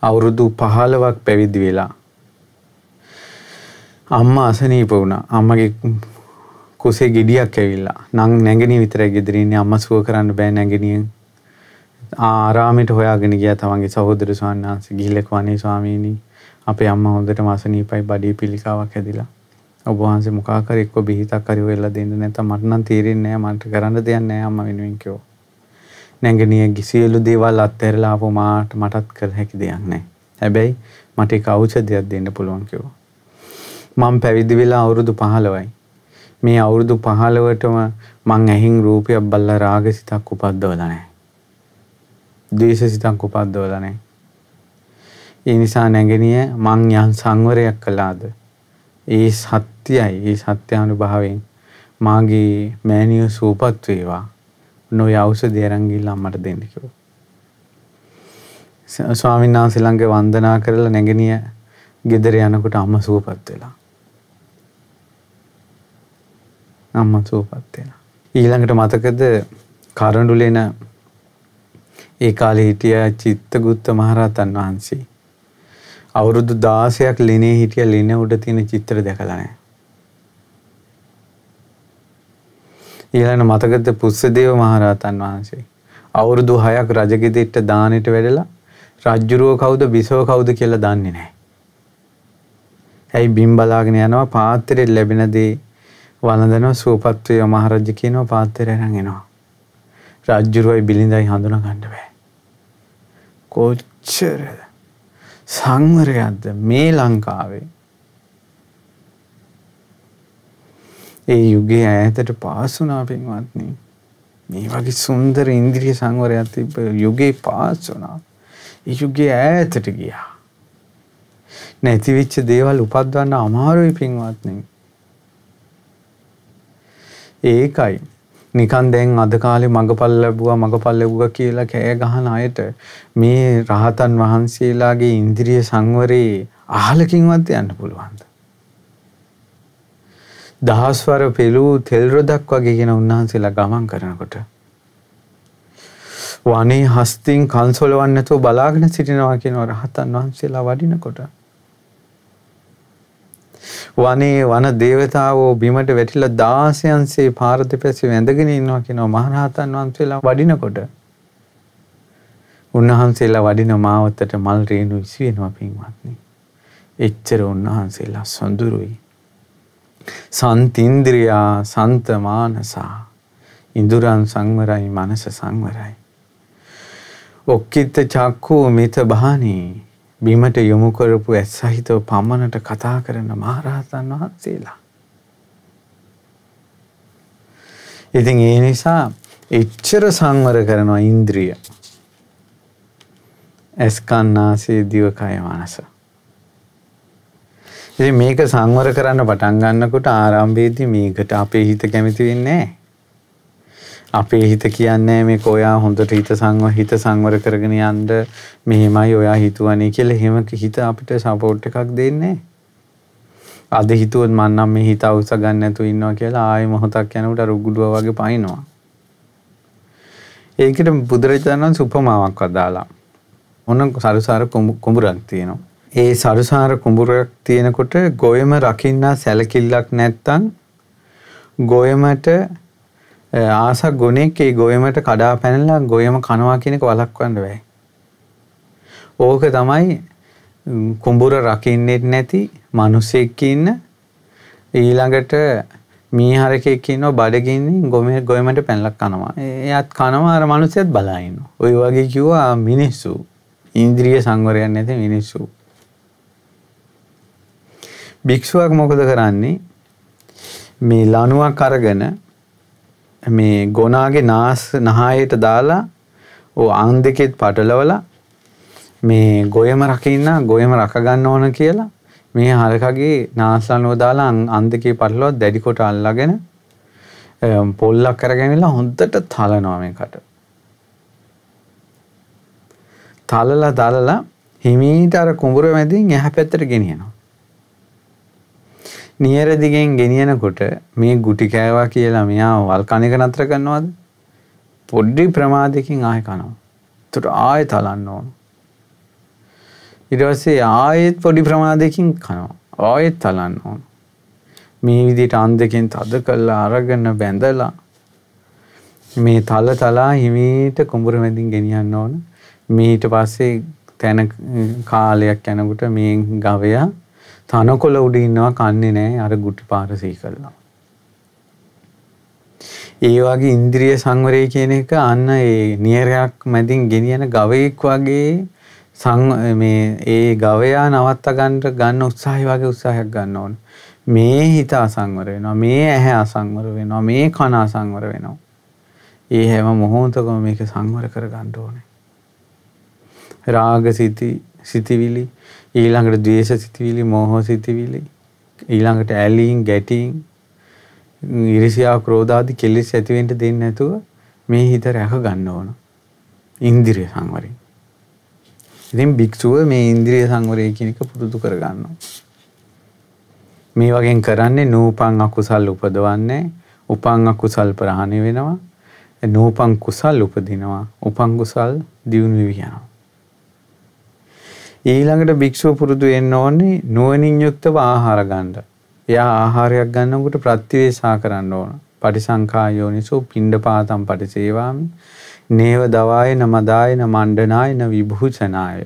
අවුරුදු 15ක් පැවිදි වෙලා අම්මා අසනීප වුණා. අම්මගේ කුසේ ගෙඩියක් ඇවිල්ලා. නැගණිය විතරයි ගෙදර ඉන්නේ. අම්මා සුව කරන්න බෑ නැගණියෙන්. ආරාමයට හොයාගෙන ගියා තමන්ගේ සහෝදර ස්වාමීන් වහන්සේ ගිහිල්ලා කවනේ ස්වාමීනි අපේ අම්මා හොඳටම අසනීපයි බඩේ පිළිකාවක් හැදිලා. ඔබ වහන්සේ මොකක් හරි එක්ක බිහිතක් හරි හොයලා දෙන්න නැත්නම් මට නම් තේරෙන්නේ නැහැ මට කරන්න දෙයක් නැහැ අම්මා වෙනුවෙන් කිව්වා. නැගණිය සියලු දේවල් අත්හැරලා ආපු මටත් කළ හැකි දෙයක් නැහැ. හැබැයි මට ඒක ඖෂධයක් දෙන්න පුළුවන් කිව්වා. මම පැවිදි වෙලා අවුරුදු 15යි. මේ අවුරුදු 15ටම මං ඇහින් රූපයක් බල්ලා රාගසිතක් උපද්දවලා නැහැ. ද්වේෂසිතක් උපද්දවලා නැහැ. ඒ නිසා නැගණිය මං යම් සංවරයක් කළාද ඒ සත්‍යයි ඒ සත්‍යානුභවයෙන් මාගේ මෑණියෝ සූපත් වේවා නොය ඖෂධය අරන් ගිහලා අම්මට දෙන්න කිව්වා. ස්වාමීන් වහන්සේ ළඟ වන්දනා කරලා නැගණිය ගෙදර යනකොට අම්මා සූපත් වෙලා. අම්මා සූපත් වෙලා. ඊළඟට මතකද කරඬුලෙන ඒ කාලේ හිටිය චිත්තගුත්ත මහරහතන් වහන්සේ අවුරුදු 16ක් ලිනේ හිටිය ලින උඩ තියෙන චිත්‍ර දැකලා නැහැ. ඊළඟ මතකද පුස්සදේව මහරහතන් වහන්සේ අවුරුදු 6ක් රජගෙදෙට්ට දානෙට වැඩලා රජ්ජුරුව කවුද බිසව කවුද කියලා දන්නේ නැහැ. ඇයි බිම් බලාගෙන යනවා පාත්‍රෙ ලැබෙන දේ වළඳනවා සූපත් වේ මහරජා කියනවා පාත්‍රය අරන් එනවා. රජ්ජුරුවයි බිලිඳයි හඳුනා ගන්න බෑ. කොච්චර සංවරයක්ද මේ ලංකාවේ. ඒ යුගයේ ඈතට පාස් වුණා පින්වත්නි. මේ වගේ සුන්දර ඉන්ද්‍රිය සංවරයක් තිබ්බ යුගයේ පාස් වුණා. ඒ යුගයේ ඈතට ගියා. නැති වෙච්ච දේවල් උපද්දවන්න අමාරුයි පින්වත්නි. ඒකයි නිකන් දැන් අද කාලේ මගපල් ලැබුවා කියලා කෑ ගහන අයට මේ රහතන් වහන්සේලාගේ ඉන්ද්‍රිය සංවරේ අහලකින්වත් යන්න පුළුවන්ද? දහස්වර පෙළූ තෙල් රොදක් වගේ කියන උන්වහන්සේලා ගමන් කරනකොට වනේ හස්තින් කන්සොලවන්න නැතුව බලාගෙන සිටිනවා කියන රහතන් වහන්සේලා වඩිනකොට වනේ වන දේවතාවෝ බිමට වැටිලා 16න්සේ පාර දෙපැත්තේ වැඳගෙන ඉන්නවා කියනවා මහරහතන් වහන්සේලා වඩිනකොට උන්වහන්සේලා වඩින මාවතට මල් රේණු ඉසි වෙනවා පින්වත්නි. එච්චර උන්වහන්සේලා සොඳුරුයි. සන්තින්ද්‍රියා සන්ත මානසා ඉඳුරන් සංවරයි මනස සංවරයි. ඔක්කිට චක්කු මිත බහනී බිමට යොමු කරපු ඇස්සහිතව පමණට කතා කරන මහරහතන් වහන්සේලා. ඉතින් ඒ නිසා එච්චර සංවර කරනවා ඉන්ද්‍රිය. ඇස් කන් නාසය දිව කය මනස. ඉතින් මේක සංවර කරන්න පටන් ගන්නකොට ආරම්භයේදී මේකට අපේ හිත කැමති වෙන්නේ නැහැ. අපේ හිත කියන්නේ මේක ඔයා හොඳට හිත සංවර කරගෙන යන්න මෙහෙමයි ඔයා හිතුවනේ කියලා එහෙම හිත අපිට සපෝට් එකක් දෙන්නේ නැහැ. අද හිතුවොත් මම නම් මේ හිත අවශ්‍ය ගන්න නැතුව ඉන්නවා කියලා ආයෙ මොහොතක් යනකොට අර උගුඩුවා වගේ පයින්නවා. ඒකට බුදුරජාණන් වහන්සේ උපමාවක් අදාලා. මොන සරුසාර කුඹුරක් තියෙනවා. ඒ සරුසාර කුඹුරක් තියෙනකොට ගොයම රකින්න සැලකිල්ලක් නැත්තම් ගොයමට ආස ගුණෙක් ඒ ගොයමට කඩා පැනලා ගොයම කනවා කියන එක වළක්වන්න බෑ. ඕක තමයි කුඹුර රකින්නේ නැති මිනිසෙක් ඉන්න ඊළඟට මීහරකෙක් ඉන්නවා බඩගින්නේ ගොයමට පැනලා කනවා. එයාත් කනවා අර මිනිස්සෙත් බලා ඉන්නවා. ඔය වගේ කිව්වා මිනිස්සු ඉන්ද්‍රිය සංවරයක් නැති මිනිස්සු. භික්ෂුවක් මොකද කරන්නේ? මේ ලණුවක් අරගෙන මේ ගොනාගේ නහයට දාලා ඕ අන් දෙකෙත් පටලවලා මේ ගොයම රකින්න ගොයම රක ගන්න ඕන කියලා මේ හරකගේ නාස්ලනුව දාලා අන් දෙකේ පටලවා දැඩි කොට අල්ලගෙන පොල්ලක් කරගෙනලා හොඳට තලනවා මේකට. තලලා හිමීට අර කුඹුර මැදින් එහා පැත්තට ගෙනියනවා. නියර දිගෙන් ගෙනියනකොට මේ ගුටි කෑවා කියලා මෙයා වල් කණ එක නතර කරනවද? පොඩි ප්‍රමාදයකින් ආයෙ කනවා. ඒකට ආයෙ තලන්න ඕන. ඊට පස්සේ ආයෙත් පොඩි ප්‍රමාදයකින් කනවා. ආයෙත් තලන්න ඕන. මේ විදිහට අන් දෙකෙන් තද කරලා අරගෙන බැඳලා මේ තලා හිමීට කුඹුර මැදින් ගෙනියන්න ඕන. ඊට පස්සේ තැන කාලයක් යනකොට මේ ගවයා තනකොළ උඩ ඉන්නවා කන්නේ නැහැ අර ගුටි පාර සී කරලා. ඒ වගේ ඉන්ද්‍රිය සංවරය කියන එක අන්න ඒ නියරයක් මැදින් ගෙනියන ගවයෙක් වගේ මේ ඒ ගවයා නවත්ත ගන්න උත්සාහය වගේ උත්සාහයක් ගන්න ඕන. මේ හිත අසංවර වෙනවා. මේ ඇහැ අසංවර වෙනවා. මේ කන අසංවර වෙනවා. ඒ හැම මොහොතකම මේක සංවර කර ගන්න ඕනේ. රාග සිතිවිලි ඊළඟට ද්වේෂ සිතිවිලි මෝහ සිතිවිලි ඊළඟට ඇලීම් ගැටීම් ඊර්ෂ්‍යා ක්‍රෝධ ආදී කෙලෙස් ඇති වෙන්න දෙන්නේ නැතුව මේ හිත රැක ගන්න ඕන ඉන්ද්‍රිය සංවරයෙන්. ඉතින් භික්ෂුව මේ ඉන්ද්‍රිය සංවරය කියන එක පුරුදු කර ගන්නවා. මේ වගේ කරන්නේ නූපන් අකුසල් උපදවන්නේ උපන් අකුසල් ප්‍රහාණය වෙනවා නූපන් කුසල් උපදිනවා උපන් කුසල් දියුණු වෙවි යනවා. ඊළඟට භික්ෂුව පුරුදු වෙන්න ඕනේ නුවණින් යුක්තව ආහාර ගන්න. එයා ආහාරයක් ගන්නකොට ප්‍රතිවේශා කරන්න ඕන. පටිසංඛා යෝනිසෝ පිණ්ඩපාතම් පටිසේවාමි. නේව දවාය නමදාය නමණ්ඩනාය න විභූෂනාය.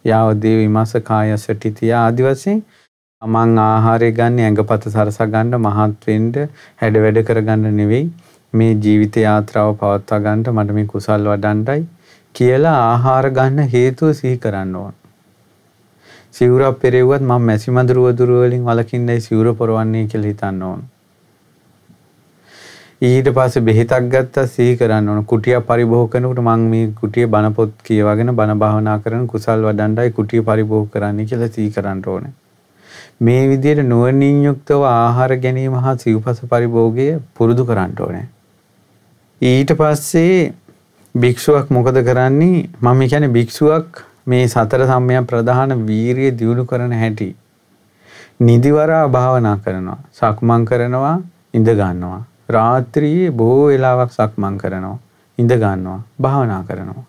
යාව දේව විමස කායස ටිතිය ආදි වශයෙන් මං ආහාරය ගන්න ඇඟපත සරසා ගන්න මහත් වෙන්න හැඩ වැඩ කරගන්න නෙවෙයි මේ ජීවිත යාත්‍රාව පවත්වා ගන්නට මට මේ කුසල් වඩන්නයි කියලා ආහාර ගන්න හේතුව සිහි කරන්න ඕන. සිවුරක් පෙරෙව්වත් මම මැසි මදුරු වදුරු වලින් වලකින්නයි සිවුර පොරවන්නේ කියලා හිතන්න ඕන. ඊට පස්සේ බෙහෙතක් ගත්තා සිහි කරන්න ඕන. කුටිය පරිභෝග කරනකොට මම මේ කුටිය බණ පොත් කියවගෙන බණ භාවනා කරන කුසල් වඩන්නයි කුටිය පරිභෝග කරන්නේ කියලා සිහි කරන්න ඕනේ. මේ විදිහට නුවණින් යුක්තව ආහාර ගැනීම හා සිව්පස පරිභෝගය පුරුදු කරන්න ඕනේ. ඊට පස්සේ භික්ෂුවක් මොකද කරන්නේ? මම කියන්නේ භික්ෂුවක් මේ සතර සම්‍යක් ප්‍රධාන වීරිය දියුණු කරන හැටි නිදිවරා භාවනා කරනවා සක්මන් කරනවා ඉඳ ගන්නවා රාත්‍රියේ බොහෝ වෙලාවක් සක්මන් කරනවා ඉඳ ගන්නවා භාවනා කරනවා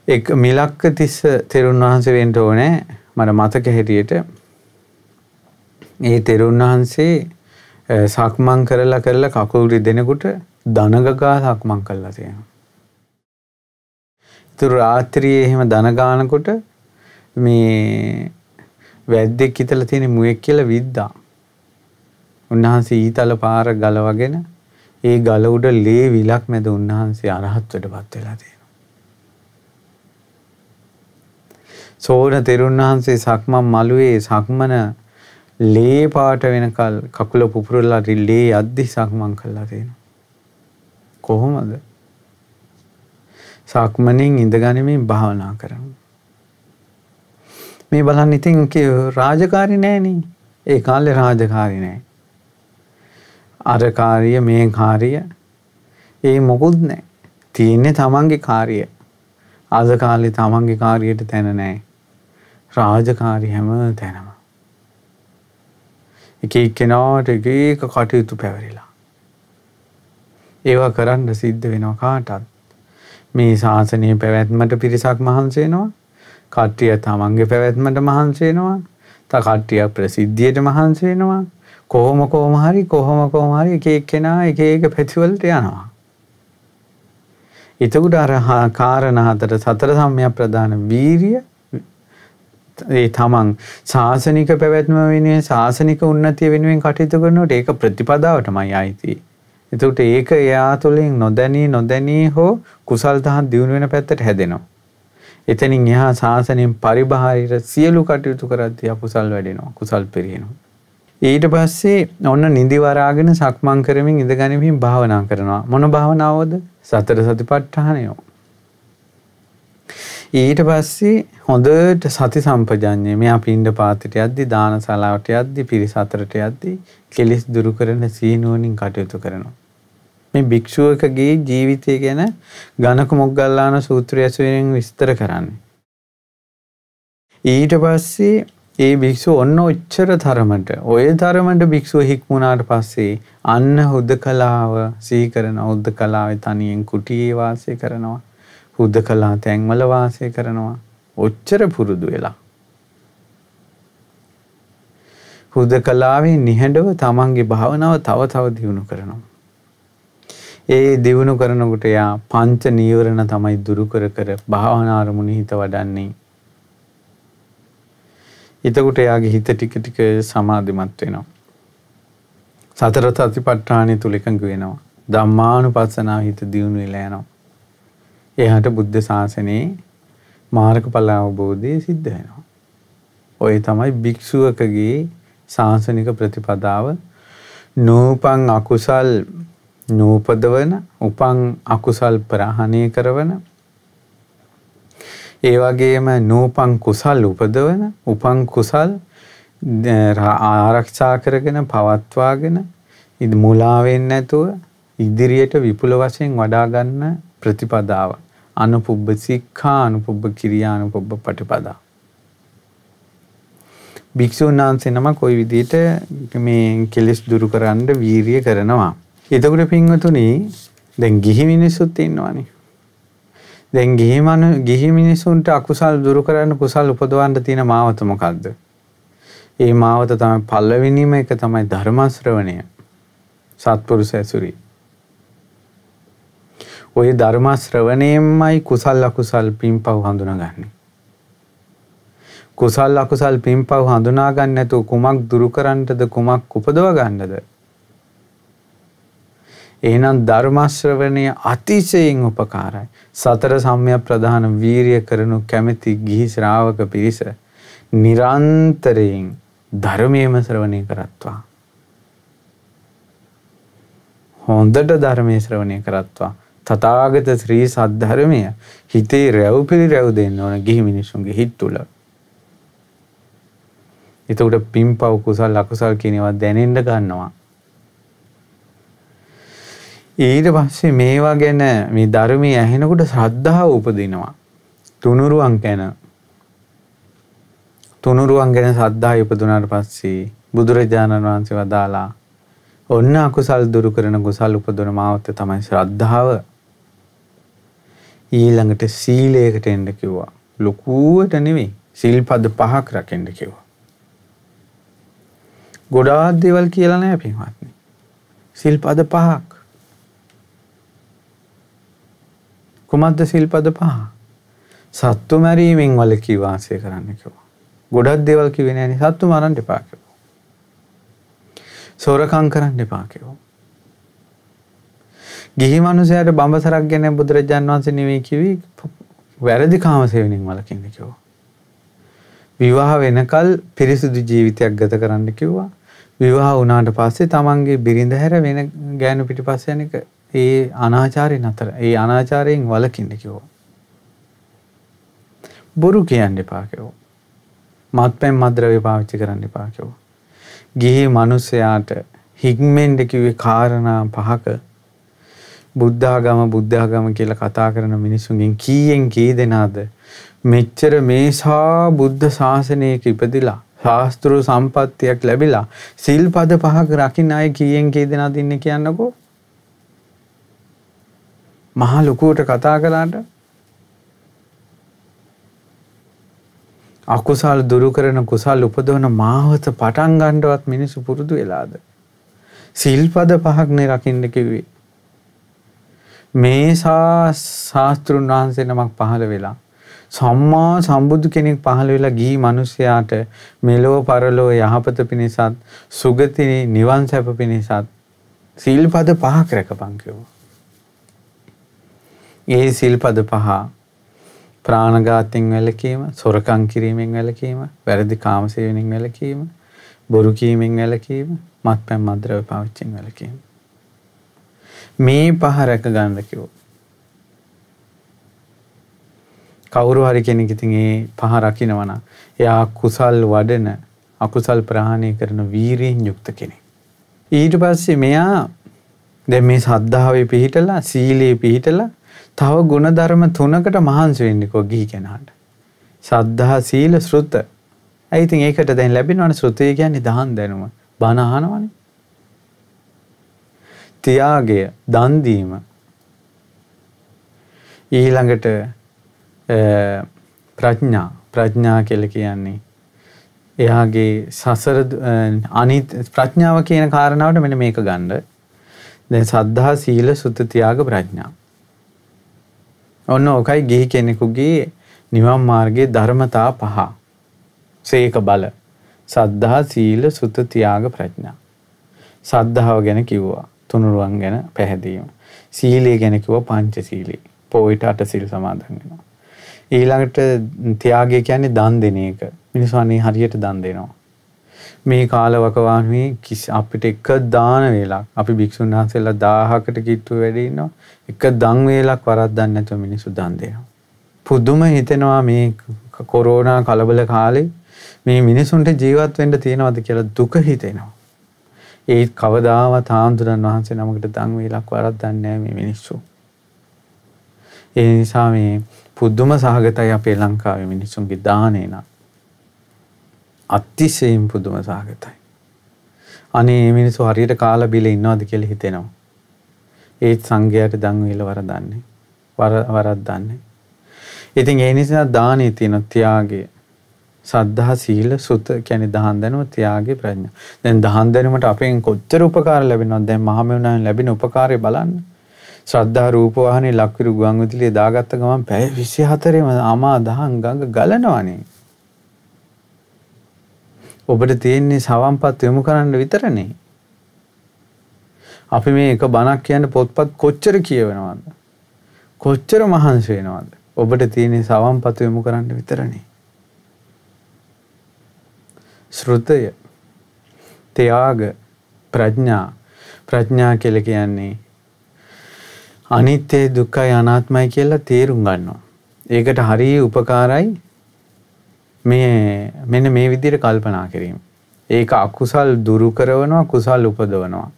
එක් මිලක්ක තිස්ස තෙරුන් වහන්සේ වෙන්න ඕනේ මට මතක හැටියට ඒ තෙරුන් වහන්සේ සක්මන් කරලා කකුල් රිදෙනකොට දනගගා සක්මන් කළා තියෙනවා. රාත්‍රියේ එහෙම දන ගානකොට මේ වැද්දෙක් හිටලා තියෙන මුවෙක් කියලා විද්දා. උන්වහන්සේ ඊතල පාර ගලවගෙන ඒ ගල උඩ ලේ විලක් මැද උන්වහන්සේ අරහත්වයටපත් වෙලා තියෙනවා. සෝන තෙරුන් වහන්සේ සක්මන් මළුවේ සක්මන ලේ පාට වෙනකල් කකුල පුපුරලා ලේ අද්දි සක්මන් කළා තියෙනවා. කොහොමද? සක්මණෙන් ඉඳගනිමින් භාවනා කරනවා. මේ බලන්න ඉතින් රාජකාරි නෑනේ. ඒ කාලේ රාජකාරි නෑ. අර කාර්ය මේ කාර්ය ඒ මොකුත් නෑ. තියෙන්නේ තමන්ගේ කාර්යය. අද කාලේ තමන්ගේ කාර්යයට තැන නෑ. රාජකාරි හැම තැනම. එක එක්කෙනාට එක එක කටයුතු පැවරිලා. ඒවා කරන්න සිද්ධ වෙනවා කාටත්. මේ ශාසනය පැවැත්මට පිරිසක් මහන්සි වෙනවා. කට්ටිය තමන්ගේ පැවැත්මට මහන්සි වෙනවා. තව කට්ටිය ප්‍රසිද්ධියට මහන්සි වෙනවා. කොහොම හරි එක එක්කෙනා එක එක පැතිවලට යනවා. එතකොට අර කාරණා හතර සතර සම්‍යක් ප්‍රදාන වීරිය ඒ තමන් ශාසනික පැවැත්ම වෙනුවෙන් ශාසනික උන්නතිය වෙනුවෙන් කටයුතු කරනකොට ඒක ප්‍රතිපදාවටමයි ආйти. එතකොට ඒක එයා තුළින් නොදැනී හෝ කුසල් දහම් දියුණු වෙන පැත්තට හැදෙනවා. එතනින් එහා ශාසනයෙන් පරිබාහිර සියලු කටයුතු කරද්දී අකුසල් වැඩෙනවා. කුසල් පිරිනනවා. ඊට පස්සේ ඔන්න නිදි වරාගෙන සක්මන් කරමින් ඉඳගනිමින් භාවනා කරනවා. මොන භාවනාවද? සතර සතිපට්ඨානය. ඊට පස්සේ හොඳට සති සම්පජඤ්ඤය මෙයා පින්ඩ පාතට යද්දි දානශාලාවට යද්දි පිරිස අතරට යද්දි කෙලිස් දුරු කරන සීනුවණින් කටයුතු කරනවා. මේ භික්ෂුවකගේ ජීවිතය ගැන ගණක මොග්ගල්ලාන සූත්‍රය ඇසුරින් විස්තර කරන්නේ. ඊට පස්සේ ඒ භික්ෂුව ඔන්න ඔච්චර තරමට ඔය තරමට භික්ෂුව හික්මුණාට පස්සේ අන්න හුදකලාව සිහි කරන හුදකලාවේ තනියෙන් කුටියේ වාසය කරනවා. හුදකලා තැන්වල වාසය කරනවා. ඔච්චර පුරුදු වෙලා. හුදකලාවේ නිහඬව තමන්ගේ භාවනාව තව දියුණු කරනවා. ඒ දියුණු කරනකොට යා පංච නීවරණ තමයි දුරු කර භාවනා අරමුණේ හිත වඩන්නේ. එතකොට එයාගේ හිත ටික සමාධිමත් වෙනවා. සතර සතිපට්ඨානෙ තුල එකඟ වෙනවා. ධම්මානුපස්සනාව හිත දියුණු වෙලා යනවා. එයාට බුද්ධ ශාසනයේ මාර්ගඵල අවබෝධය සිද්ධ වෙනවා. ඔය තමයි භික්ෂුවකගේ ශාසනික ප්‍රතිපදාව. නූපං අකුසල් නූපදවන, උපං අකුසල් ප්‍රහාණය කරවන, ඒ වගේම නූපං කුසල් උපදවන, උපං කුසල් ආරක්ෂා කරගෙන පවත්වාගෙන මුලා වෙන්නේ නැතුව ඉදිරියට විපුල වශයෙන් වඩා ගන්න ප්‍රතිපදාව. අනුපුබ්බ සික්ඛා, අනුපුබ්බ කිරියා, අනුපුබ්බ පටිපදා. භික්ෂුන් වහන්සේ නම කොයි විදිහට මේ කෙලෙස් දුරු කරන්න වීරිය කරනවා. එතකොට පින්වතුනි දැන් ගිහි මිනිස්සුත් ඉන්නවනේ. දැන් ගිහි මිනිසුන්ට අකුසල් දුරු කරන්න කුසල් උපදවන්න තියෙන මාවත මොකද්ද? ඒ මාවත තමයි පළවෙනිම එක තමයි ධර්ම ශ්‍රවණය. සත්පුරුෂ ඇසුරි. ඔය ධර්ම ශ්‍රවණයෙන්මයි කුසල් අකුසල් පින්පව් හඳුනාගන්නේ. කුසල් අකුසල් පින්පව් හඳුනා ගන්න නැතුව කුමක් දුරු කරන්නද කුමක් උපදව ගන්නද? එහෙනම් ධර්ම ශ්‍රවණය අතිශයින් උපකාරයි. සතර සම්‍යක් ප්‍රදාන වීරිය කරනු කැමැති ගිහි ශ්‍රාවක පිරිස නිරන්තරයෙන් ධර්මයේම ශ්‍රවණය කරත්වා. හොඳට ධර්මයේ ශ්‍රවණය කරත්වා. තථාගත ශ්‍රී සද්ධර්මය හිතේ රැව් පිළිරැව් දෙන්න ඕන ගිහි මිනිසුන්ගේ හිත තුළ. එතකොට පින්පව් කුසල් අකුසල් කියන ඒවා දැනෙන්න ගන්නවා. ඊට පස්සේ මේවා ගැන මේ ධර්මයේ ඇහෙනකොට ශ්‍රද්ධාව උපදිනවා. තුනුරුවන් ගැන ශ්‍රද්ධාව උපදුනාට පස්සේ බුදුරජාණන් වහන්සේ වදාලා ඔන්න අකුසල් දුරු කරන කුසල් උපදවන මාවත තමයි ශ්‍රද්ධාව. ඊළඟට සීලයකට එන්න කිව්වා. ලොකුවට නෙවෙයි සිල්පද 5ක් රැකෙන්න කිව්වා. ගොඩාක් දේවල් කියලා නෑ පින්වත්නි. සිල්පද 5ක්. කුමද්ද සිල්පද 5? සත්තු මරීමෙන් වළකී වාසය කරන්න කිව්වා. ගොඩක් දේවල් කිව්වේ නෑනේ. සත්තු මරන්න එපා කිව්වා. සොරකම් කරන්න එපා කිව්වා. ගිහි මිනිසයාට බඹසරක් ගැන බුදුරජාන් වහන්සේ නෙවෙයි කිව්වේ වැරදි කාම සේවනයෙන් වළකින්න කිව්වා. විවාහ වෙනකල් පිරිසිදු ජීවිතයක් ගත කරන්න කිව්වා. විවාහ වුණාට පස්සේ තමන්ගේ බිරිඳ හැර වෙන ගෑනු පිටිපස්ස යන එක ඒ අනාචාරයෙන් අතර ඒ අනාචාරයෙන් වළකින්න කිව්වා. බොරු කියන්න එපා කිව්වා. මත්පැන් මත්ද්‍රව්‍ය පාවිච්චි කරන්න එපා කිව්වා. ගිහි මිනිසයාට හික්මෙන්ද කිව්වේ කාරණා 5ක බුද්ධාගම කියලා කතා කරන මිනිසුන්ගෙන් කීයෙන් කී දෙනාද මෙච්චර මේසා බුද්ධ ශාසනයක ඉපදිලා ශාස්ත්‍ර සම්පත්තියක් ලැබිලා සිල්පද 5ක රකින්න අය කීයෙන් කී දෙනාද ඉන්නේ කියන්නකෝ. මහා ලොකුවට කතා කළාට අකුසල් දුරු කරන කුසල් උපදවන මාවත පටන් ගන්නවත් මිනිස්සු පුරුදු වෙලාද? සිල්පද 5ක් නේ රකින්න කිව්වේ. මේසා ශාස්ත්‍රුන් වහන්සේ නමක් පහළ වෙලා සම්මා සම්බුදු කෙනෙක් පහළ වෙලා ගිහි මිනිසයාට මෙලෝ පරලෝ යහපත පිණිසත් සුගති නිවන් සැප පිණිසත් සිල්පද 5ක් රැකපන් කිව්වා. ඒ සිල්පද 5 ප්‍රාණඝාතයෙන් වැළකීම, සොරකම් කිරීමෙන් වැළකීම, වැරදි කාමසේවණෙන් වැළකීම, බොරු කීමෙන් වැළකීම, මත්පැන් මත්ද්‍රව්‍ය පාවිච්චියෙන් වැළකීම. මේ 5 රැක ගන්න කිව්වා. කවුරු හරි කෙනෙක් ඉතින් මේ 5 රකින්නවා නම් එයා කුසල් වඩන, අකුසල් ප්‍රහාණය කරන වීරියෙන් යුක්ත කෙනෙක්. ඊට පස්සේ මෙයා දැන් මේ සද්ධාවේ පිහිටලා, සීලයේ පිහිටලා තව ගුණධර්ම 3කට මහන්සි වෙන්නකෝ ගිහි කෙනාට. සද්ධා, සීල, ශ්‍රුත. ඒ ඉතින් ඒකට දැන් ලැබෙනවනේ ශ්‍රුතය කියන්නේ දහන් දැනුම. බණ අහනවනේ. ත්‍යාගය, දන් දීම. ඊළඟට ප්‍රඥා කියලා කියන්නේ එයාගේ සසර අනිත් ප්‍රඥාව කියන කාරණාවට මෙන්න මේක ගන්න. දැන් සද්ධා, සීල, සුත, ත්‍යාග, ප්‍රඥා. ඔන්න ඔකයි ගිහි කෙනෙකුගේ නිවන් මාර්ගයේ ධර්මතා 5. සීක බල. සද්ධා, සීල, සුත, ත්‍යාග, ප්‍රඥා. සද්ධාව ගැන කිව්වා. තුනුරුවන් ගැන පැහැදීම. සීලය ගැන කිව්වා පංචශීලී. පොයිට 8 සීල් සමාදන් වෙනවා. ඊළඟට ත්‍යාගය කියන්නේ දන් දෙන එක. මිනිස්සු අනේ හරියට දන් දෙනවා. මේ කාලවකවානුවේ අපිට එක දාන වේලක් අපි භික්ෂුන් වහන්සේලා 1000කට කිට්ටු වැඩි ඉන්නවා. එක දන් වේලක් වරද්දන්නේ නැතුව මිනිස්සු දන් දෙනවා. පුදුම හිතෙනවා මේ කොරෝනා කලබල කාලේ මේ මිනිසුන්ට ජීවත් වෙන්න තියනවද කියලා දුක හිතෙනවා. ඒ කවදාවත් ආන්දුරන් වහන්සේ නමකට දන් වේලක් වරද්දන්නේ නැහැ මේ මිනිස්සු. ඒ නිසා මේ පුදුම සහගතයි අපේ ලංකාවේ මිනිස්සුන්ගේ දානේ නා. අතිශයින් පුදුම සහගතයි. අනේ මේ මිනිස්සු හරියට කාලා බිල ඉන්නවද කියලා හිතෙනවා. ඒත් සංඝයාට දන් වේල වරදන්නේ. වරද්දන්නේ. ඉතින් ඒ නිසා දානේ තියෙන ත්‍යාගය සද්ධා, සීල, සුත කියන්නේ දහන් දැනුම, ත්‍යාගය, ප්‍රඥා. දැන් දහන් දැනුමට අපෙන් කොච්චර උපකාර ලැබෙනවද? දැන් මහමෙවුනාෙන් ලැබෙන උපකාරය බලන්න. ශ්‍රද්ධා රූප වාහනේ ලක්විරු ගුවන් විදුලිය දාගත්ත ගමන් පැය 24ෙම අමා දහන් ගඟ ගලනවනේ. ඔබට තියෙන්නේ සවම්පත් යොමු කරන්න විතරනේ. අපි මේ එක බණක් කියන්න පොත්පත් කොච්චර කියවනවද? කොච්චර මහන්සි වෙනවද? ඔබට තියෙන්නේ සවම්පත් යොමු කරන්න විතරනේ. ශ්‍රුතය, ත්‍යාග, ප්‍රඥා කියලා කියන්නේ අනිත්‍ය, දුක්ඛයි, අනාත්මයි කියලා තේරුම් ගන්නවා. ඒකට හරිය උපකාරයි මෙන්න මේ විදිහට කල්පනා කිරීම. ඒක අකුසල් දුරු කරනවා, කුසල් උපදවනවා.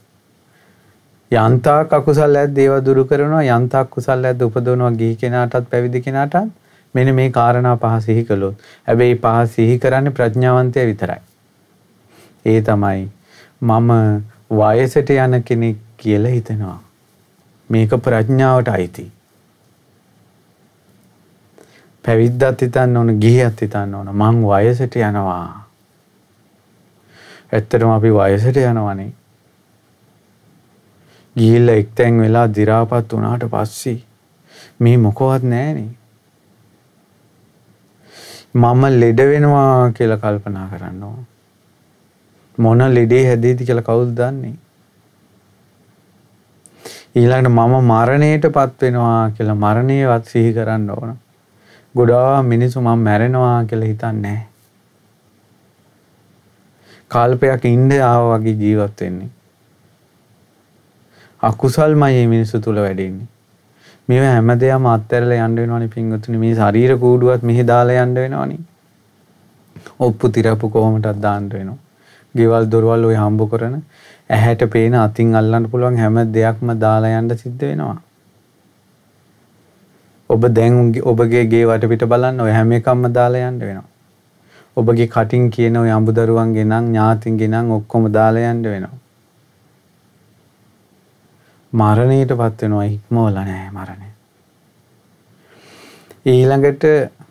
යන්තාක් අකුසල් ඇද්ද ඒවා දුරු කරනවා, යන්තාක් කුසල් ඇද්ද උපදවනවා. ගිහි කෙනාටත් පැවිදි කෙනාටත් මෙන්න මේ කාරණා 5 සිහි කළොත්. හැබැයි 5 සිහි කරන්නේ ප්‍රඥාවන්තය විතරයි. ඒ තමයි මම වයසට යන කෙනෙක් කියලා හිතනවා. මේක ප්‍රඥාවට අයිති. පැවිද්දත් හිතන්න ඕන, ගිහියත් හිතන්න ඕන. මං වයසට යනවා. ඇත්තටම අපි වයසට යනවනේ. ගිහිල්ලා එක්තැන් වෙලා දි รา පත් වුණාට පස්සේ මේ මොකවත් නැහනේ. මම ලෙඩ වෙනවා කියලා කල්පනා කරන්න ඕන. මොන ලෙඩේ හැදෙයිද කියලා කවුද දන්නේ? ඊළඟට මම මරණයටපත් වෙනවා කියලා මරණයවත් සිහි කරන්න ඕන. ගොඩාක් මිනිස්සු මම මැරෙනවා කියලා හිතන්නේ නැහැ. කල්පයක් ඉඳ ආවා වගේ ජීවත් වෙන්නේ. අකුසල්මයි මේ මිනිස්සු තුල වැඩෙන්නේ. මේ හැමදේම අත්හැරලා යන්න වෙනවනේ පින්වතුනි. මේ ශරීර කූඩුවත් මෙහි දාලා යන්න වෙනවනේ. ඔප්පු තිරපු කොහොමදක් දාන්න වෙනවා. ගෙවල් දොරවල් ඔය හම්බ කරන ඇහැට පේන අතින් අල්ලන්න පුළුවන් හැම දෙයක්ම දාලා යන්න සිද්ධ වෙනවා. ඔබ දැන් ඔබගේ ගේ වටපිට බලන්න ඔය හැම එකක්ම දාලා යන්න වෙනවා. ඔබගේ කටින් කියන ඔය අඹදරුවන්ගේ නම් ඥාතින්ගේ නම් ඔක්කොම දාලා යන්න වෙනවා. මරණයටපත් වෙනවා ඉක්මවලා නැහැ මරණය. ඊළඟට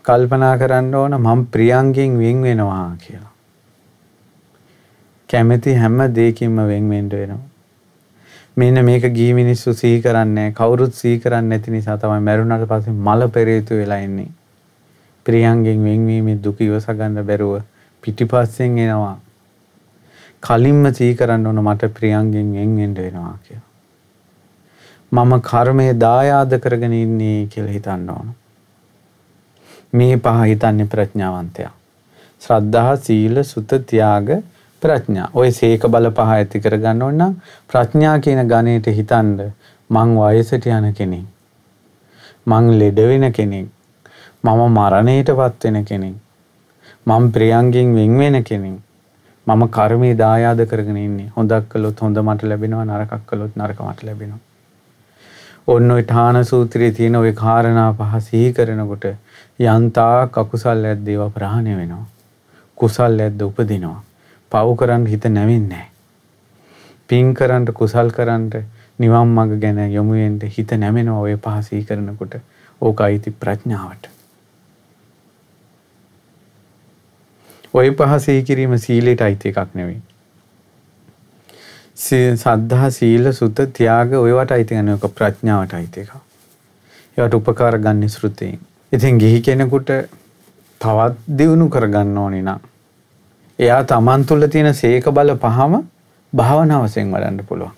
කල්පනා කරන්න ඕන මම ප්‍රියංගෙන් වෙන් වෙනවා කියලා. කැමැති හැම දෙයකින්ම වෙන් වෙන්න වෙනවා. මෙන්න මේක ගිහි මිනිස්සු සිහි කරන්නේ කවුරුත් සිහි කරන්නේ නැති නිසා තමයි මරුණාට පස්සේ මල පෙරේතු වෙලා ඉන්නේ. ප්‍රියංගෙන් වෙන්වීමේ දුක ඉවස ගන්න බැරුව පිටිපස්සෙන් එනවා. කලින්ම සිහි කරන්න ඕන මට ප්‍රියංගෙන් වෙන් වෙන්න වෙනවා කියලා. මම කර්මයේ දායාද කරගෙන ඉන්නේ කියලා හිතන්න ඕන. මේ පහ හිතන්නේ ප්‍රඥාවන්තයා. ශ්‍රද්ධා, සීල, සුත, ත්‍යාග, ප්‍රඥා. ඔය සීක බල පහ ඇති කර ගන්න ඕන නම් ප්‍රඥා කියන ගණයට හිතන්න මං වයසට යන කෙනෙක්. මං ලෙඩ වෙන කෙනෙක්. මම මරණයටපත් වෙන කෙනෙක්. මම ප්‍රියංගෙන් වෙන් වෙන කෙනෙක්. මම කර්මයේ දායාද කරගෙන ඉන්නේ. හොඳක් කළොත් හොඳ මට ලැබෙනවා, නරකක් කළොත් නරක මට ලැබෙනවා. ඔන්න ඔය ඨාන සූත්‍රයේ තියෙන ඔය කාරණා පහ සිහි කරනකොට යන්තාක් අකුසල් ඇද්ද ඒවා ප්‍රහාණය වෙනවා. කුසල් ඇද්ද උපදිනවා. පව් කරන්න හිත නැවෙන්නේ නැහැ. පින් කරන්න කුසල් කරන්න නිවන් මඟ ගැන යොමු වෙන්න හිත නැමෙනවා ඔය පහ සිහි කරනකොට. ඕකයිති ප්‍රඥාවට. ඔය පහ සිහි කිරීම සීලයට අයිති එකක් නෙවෙයි. සද්ධා, සීල, සුත, ත්‍යාග ඔයවට අයිති ගන්න එක ප්‍රඥාවට අයිති එකක්. ඒවට උපකාර ගන්න ශ්‍රුතීන්. ඉතින් ගිහි කෙනෙකුට තවත් දියුණු කරගන්න ඕනේ නම් එයා තමන් තුළ තියෙන සීක බල පහම භාවනා වශයෙන් වඩන්න පුළුවන්.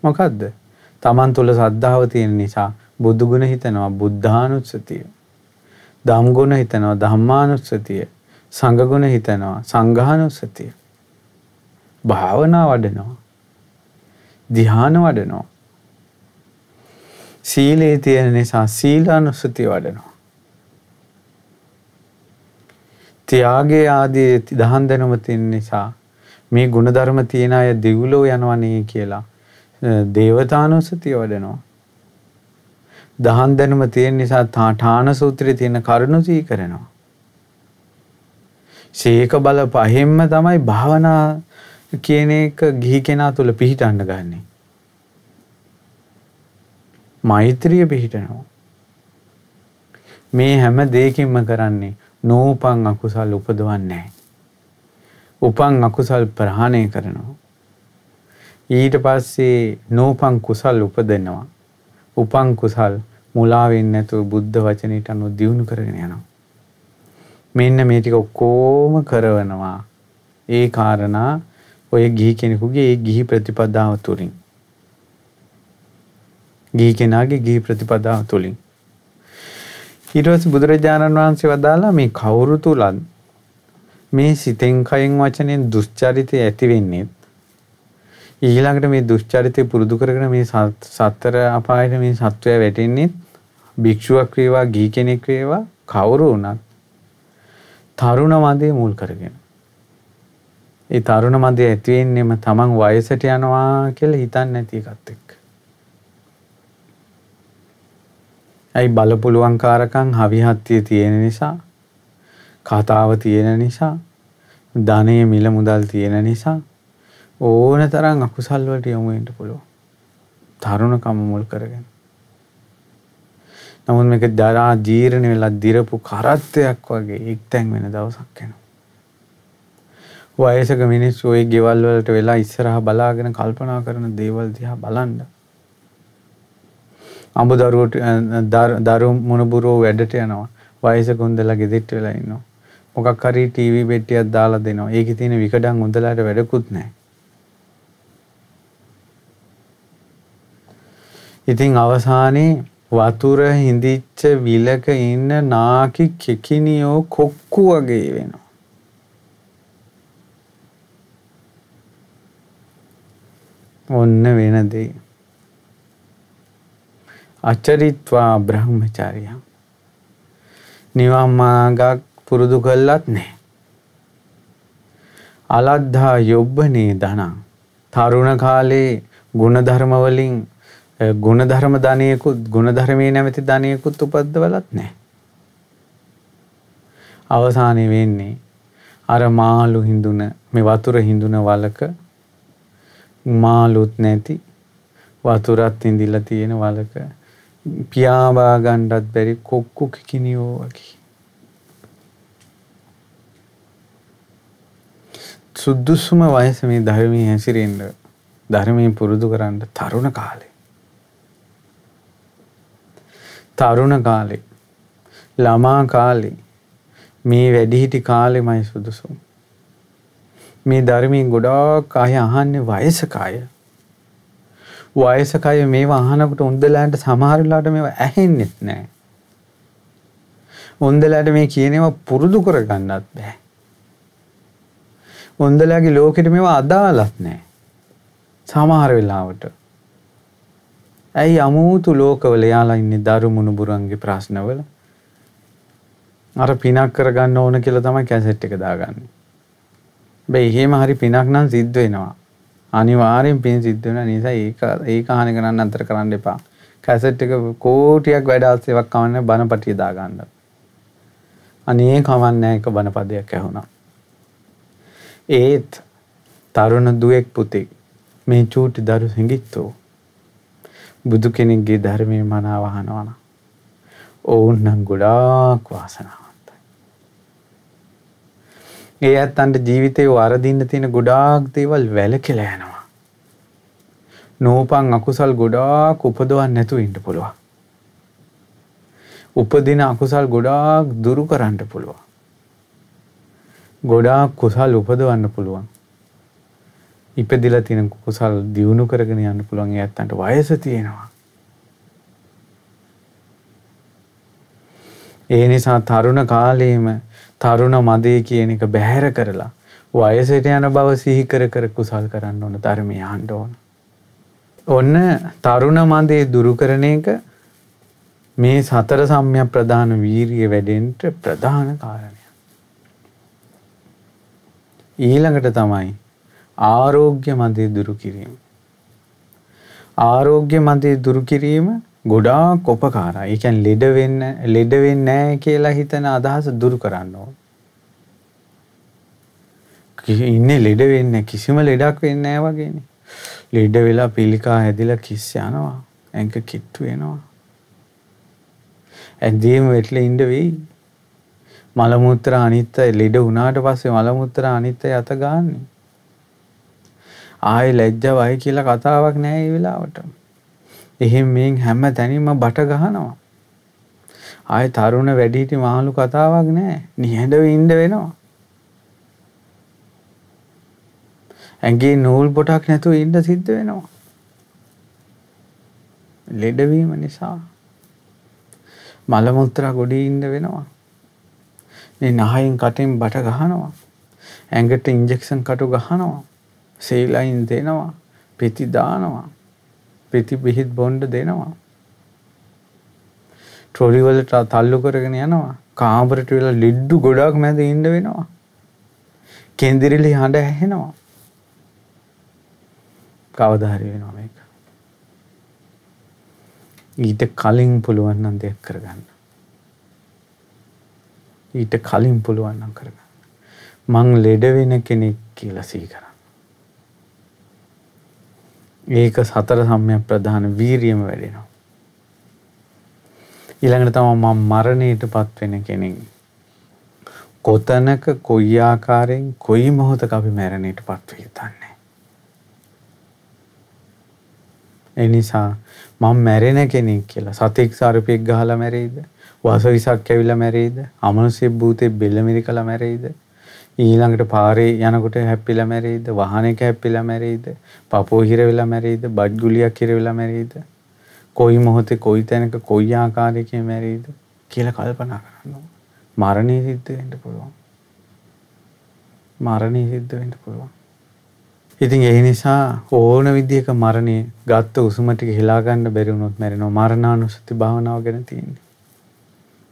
මොකද්ද? තමන් තුළ සද්ධාව තියෙන නිසා බුදු ගුණ හිතනවා බුද්ධානුස්සතිය. ධම් ගුණ හිතනවා ධම්මානුස්සතිය. සංඝ ගුණ හිතනවා සංඝානුස්සතිය. භාවනා වඩනවා. ධ්‍යාන වඩනවා. සීලේ තියෙන නිසා සීලානුස්සතිය වඩනවා. ත්‍යාගයේ ආදී දහන් දැනුම තියෙන නිසා මේ ගුණධර්ම තියෙන අය දිව්ලෝ යනවනේ කියලා දේවතානුස්සතිය වඩනවා. දහන් දැනුම තියෙන නිසා ඨාන සූත්‍රයේ තියෙන කරුණු සිහි කරනවා. සීක බල පහෙන්ම තමයි භාවනා කියන එක ගිහි කෙනා තුළ පිහිටන්න ගන්නේ. මෛත්‍රිය පිහිටනවා. මේ හැම දෙයකින්ම කරන්නේ නෝපං අකුසල් උපදවන්නේ නැහැ. උපං අකුසල් ප්‍රහාණය කරනවා. ඊට පස්සේ නෝපං කුසල් උපදිනවා. උපං කුසල් මුලා වෙන්නේ නැතුව බුද්ධ වචනයට අනුව දියුණු කරගෙන යනවා. මෙන්න මේ ටික ඔක්කොම කරවනවා. ඒ කාරණා ඔය ගිහි කෙනෙකුගේ ඒ ගිහි ප්‍රතිපදාව තුළින්. ගිහි කෙනාගේ ගිහි ප්‍රතිපදාව තුළින්. ඊට පස්සේ බුදුරජාණන් වහන්සේ වදාලා මේ කවුරු තුලත් මේ සිතෙන් කයෙන් වචනෙන් දුස්චරිතය ඇති වෙන්නේ ඊළඟට මේ දුස්චරිතය පුරුදු කරගෙන මේ සතර අපායට මේ සත්වය වැටෙන්නේ භික්ෂුවක් වේවා ගිහි කෙනෙක් වේවා කවුරු වුණත් තරුණ මදේ මුල් කරගෙන. ඒ තරුණ මදේ ඇති වෙන්නේම තමන් වයසට යනවා කියලා හිතන්නේ නැති එකත් එක්ක. ඇයි බලපුලුවන්කාරකම් හවිහත්තිය තියෙන නිසා, කතාව තියෙන නිසා, ධනෙ මිල මුදල් තියෙන නිසා ඕන තරම් අකුසල් වලට යොමු වෙන්න පුළුවන්. තරුණකම මුල් කරගෙන. නමුත් මේක දරා ජීර්ණ වෙලා දිරපු කරත්තයක් වගේ එක්තැන් වෙන දවසක් එනවා. වයසක මිනිස්සු ওই ගෙවල් වලට වෙලා ඉස්සරහා බලාගෙන කල්පනා කරන දේවල් දිහා බලන්න. අඹ දරුවෝ මොනබුරෝ වැඩට යනවා. වයසක උන්දලා ගෙදෙට්ට වෙලා ඉන්නවා. මොකක් හරි ටීවී පෙට්ටියක් දාලා දෙනවා. ඒකේ තියෙන විකඩම් උන්දලාට වැඩකුත් නැහැ. ඉතින් අවසානයේ වතුර හිඳිච්ච විලක ඉන්න නාකි කෙකිනියෝ කොක්කු වගේ වෙනවා. ඔන්න වෙන දේ. අචරිත්වා බ්‍රහ්මචාරියං. නිවන් මාර්ගක් පුරුදු කළත් නැහැ. අලද්ධා යොබ්බනේ ධනං. තරුණ කාලේ ගුණධර්ම වලින් ගුණධර්ම ධනියකුත් ගුණධර්මයේ නැමැති ධනියකුත් උපද්දවලත් නැහැ. අවසානයේ වෙන්නේ අර මාළු හිඳුන මේ වතුර හිඳුන වලක මාළුත් නැති වතුරත් ඉඳිලා තියෙන වලක පියාඹා ගන්නත් බැරි කොක්කු කිකිනියෝ වගේ. සුදුසුම වයස මේ ධර්මයේ හැසිරෙන්න ධර්මයෙන් පුරුදු කරන්න තරුණ කාලේ. තරුණ කාලේ ළමා කාලේ මේ වැඩිහිටි කාලෙමයි සුදුසු. මේ ධර්මයෙන් ගොඩාක් අය අහන්නේ වයසක අය. වයසක අය මේවා අහනකොට උන්දලන්ට සමහර වෙලාවට මේවා ඇහෙන්නෙත් නැහැ. උන්දලන්ට මේ කියනේවා පුරුදු කරගන්නත් බෑ. උන්දලගේ ලෝකෙට මේවා අදාළත් නැහැ. සමහර වෙලාවට. ඇයි අමුතු ලෝකවල යාලා ඉන්නේ දරු මුණුබුරන්ගේ ප්‍රශ්නවල? අර පිනක් කරගන්න ඕන කියලා තමයි කැසට් එක දාගන්නේ. බෑ එහෙම හරි පිනක් නම් සිද්ධ වෙනවා. අනිවාර්යෙන් පින් සිද්ධ වෙන නිසා ඒක අහන එක නම් අතර කරන්න එපා. කැසට් එක කෝටියක් වැඩ ආසේවක් කවන්න බණපටිය දාගන්න. අනේ කවන්නේ එක බණපදයක් ඇහුණා. ඒත් තරුණ දුවෙක් පුතෙක් මේ චූටි දරු සිඟිත්තෝ බුදු කෙනෙක්ගේ ධර්මයේ මනාව අහනවා නම් ඕන් නම් ගොඩාක් වාසනාවන්තයි. ඒ ඇත්තන්ට ජීවිතේ වරදින්න තියෙන ගොඩාක් දේවල් වැළකීලා යනවා. නෝපන් අකුසල් ගොඩාක් උපදවන්න නැතුව ඉන්න පුළුවන්. උපදින අකුසල් ගොඩාක් දුරු කරන්න පුළුවන්. ගොඩාක් කුසල් උපදවන්න පුළුවන්. ඉපදිලා තියෙන කුසල් දියුණු කරගෙන යන්න පුළුවන්. ඒ ඇත්තන්ට වයස තියෙනවා. ඒ නිසා තරුණ කාලේම තරුණ මදේ කියන එක බැහැර කරලා වයසට යන බව සිහි කර කර කුසල් කරන්න ඕන. ධර්මය අහන්න ඕන. ඔන්න තරුණ මදේ දුරු කරන එක මේ සතර සම්‍යක් ප්‍රදාන වීරිය වැඩෙන්න ප්‍රධාන කාරණය. ඊළඟට තමයි ආරෝග්‍ය මදේ දුරු කිරීම. ආරෝග්‍ය මදේ දුරු කිරීම ගොඩාක් උපකාරයි. ඒ කියන්නේ ලෙඩ වෙන්නේ නැහැ කියලා හිතන අදහස දුරු කරන්න ඕන. ඉන්නේ ලෙඩ වෙන්නේ කිසිම ලෙඩක් වෙන්නේ නැහැ වගේනේ. ලෙඩ වෙලා පිළිකා හැදිලා කිස් යනවා. ඇඟ කිට්ටු වෙනවා. ඇඳීම වෙట్లా ඉඳ වෙයි. මල මුත්‍ර අනිත්‍ය ලෙඩ වුණාට පස්සේ මල මුත්‍ර අනිත්‍ය යත ගන්නනේ. ආයේ ලැජ්ජාවයි කියලා කතාවක් නැහැ මේ වෙලාවට. එහෙම මෙන් හැම තැනින්ම බට ගහනවා. ආයේ තරුණ වැඩිහිටි මහලු කතාවක් නැහැ. නිහඬව ඉන්න වෙනවා. ඇඟේ නූල් පොටක් නැතුව ඉන්න සිද්ධ වෙනවා. ලෙඩවීම නිසා මල මුත්‍රා ගොඩේ ඉන්න වෙනවා. මේ නහයෙන් කටෙන් බට ගහනවා. ඇඟට ඉන්ජෙක්ෂන් කටු ගහනවා. සේලයින් දෙනවා. පෙති දානවා. පෙති බෙහෙත් බොන්න දෙනවා. ට්‍රොලි වලට තල්ලු කරගෙන යනවා. කාමරයට වෙලා ලිඩ්ඩු ගොඩක් මැද ඉන්න වෙනවා. කේන්දිරිලි හඬ ඇහෙනවා. කවදා හරි වෙනවා මේක. ඊට කලින් පුළුවන් නම් දෙයක් කරගන්න. ඊට කලින් පුළුවන් නම් කරගන්න. මං ලෙඩ වෙන කෙනෙක් කියලා සිහි කරන්න. ඒක සතර සම්‍යක් ප්‍රදාන වීරියම වැඩෙනවා. ඊළඟට තමයි මම මරණයටපත් වෙන කෙනෙක්. කොතනක කොයි ආකාරයෙන් කොයි මොහොතක අපි මරණයටපත් වෙයි දන්නේ. ඒ නිසා මම මැරෙන කෙනෙක් කියලා සතෙක් සර්පෙක් ගහලා මැරෙයිද? වසවිසක් ඇවිල්ලා මැරෙයිද? අමනුෂ්‍ය භූතේ බෙල්ල මිරිකලා මැරෙයිද? ඊළඟට පාරේ යනකොට හැප්පිලා මැරෙයිද? වාහනයක හැප්පිලා මැරෙයිද? පපෝ හිර වෙලා මැරෙයිද? බත් ගුලියක් හිර වෙලා මැරෙයිද? කොයි මොහොතේ කොයි තැනක කොයි ආකාරයකින් මැරෙයිද කියලා කල්පනා කරන්න ඕන. මරණය සිද්ධ වෙන්න පුළුවන්. මරණය සිද්ධ වෙන්න පුළුවන්. ඉතින් ඒ නිසා ඕන විදියක මරණය ගත්ත උසුම ටික හිලා ගන්න බැරි වුණොත් මැරෙනවා. මරණානුස්සති භාවනාව ගැන තියෙන්නේ.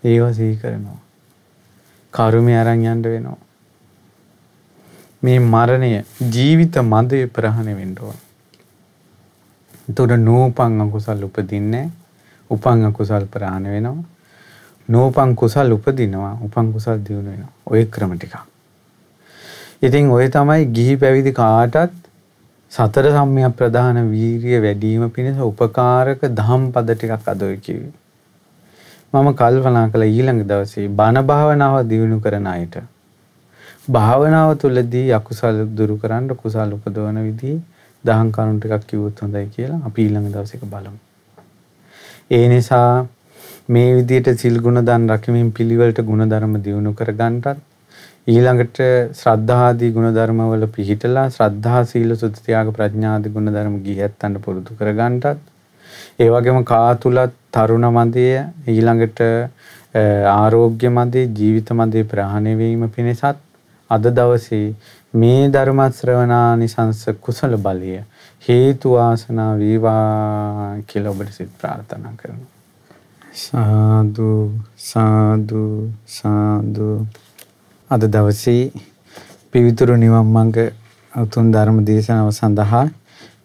ඒව සිහි කරනවා. කර්මය අරන් යන්න වෙනවා. මේ මරණය ජීවිත මදේ ප්‍රහාණය වෙන්න ඕන. ඒතකොට නූපන් අකුසල් උපදින්නේ. උපන් අකුසල් ප්‍රහාණය වෙනවා. නූපන් කුසල් උපදිනවා. උපන් කුසල් දියුණු වෙනවා. ඔය ක්‍රම ටිකක්. ඉතින් ඔය තමයි ගිහි පැවිදි කාටත් සතර සම්‍යක් ප්‍රදාන වීරිය වැඩි වීම පිණිස උපකාරක දහම් පද ටිකක් අද ඔය කිව්වේ. මම කල්පනා කළා ඊළඟ දවසේ බණ භාවනාව දියුණු කරන අයට භාවනාව තුළදී අකුසල දුරු කරන්න කුසල උපදවන විදිහේ දහම් කරුණු ටිකක් කිව්වොත් හොඳයි කියලා අපි ඊළඟ දවසේක බලමු. ඒ නිසා මේ විදිහට සිල් ගුණ දන් රකිමින් පිළිවෙලට ගුණ ධර්ම දියුණු කර ගන්නටත් ඊළඟට ශ්‍රද්ධාදී ගුණ ධර්ම වල පිහිටලා ශ්‍රද්ධා සීල සුත ත්‍යාග ප්‍රඥාදී ගුණ ධර්ම ගියත්තන්ට පුරුදු කර ගන්නටත් ඒ වගේම කා තුලත් තරුණ මදය ඊළඟට ආරෝග්‍ය මදය ජීවිත මදය ප්‍රහාණය වීම පිණිසත් අද දවසේ මේ ධර්ම ශ්‍රවණානිසංස කුසල බලය හේතු වාසනා වේවා කියලා ඔබට සිත ප්‍රාර්ථනා කරනවා. සාදු සාදු සාදු. අද දවසේ පිවිතුරු නිවන් මඟ උතුම් ධර්ම දේශනාව සඳහා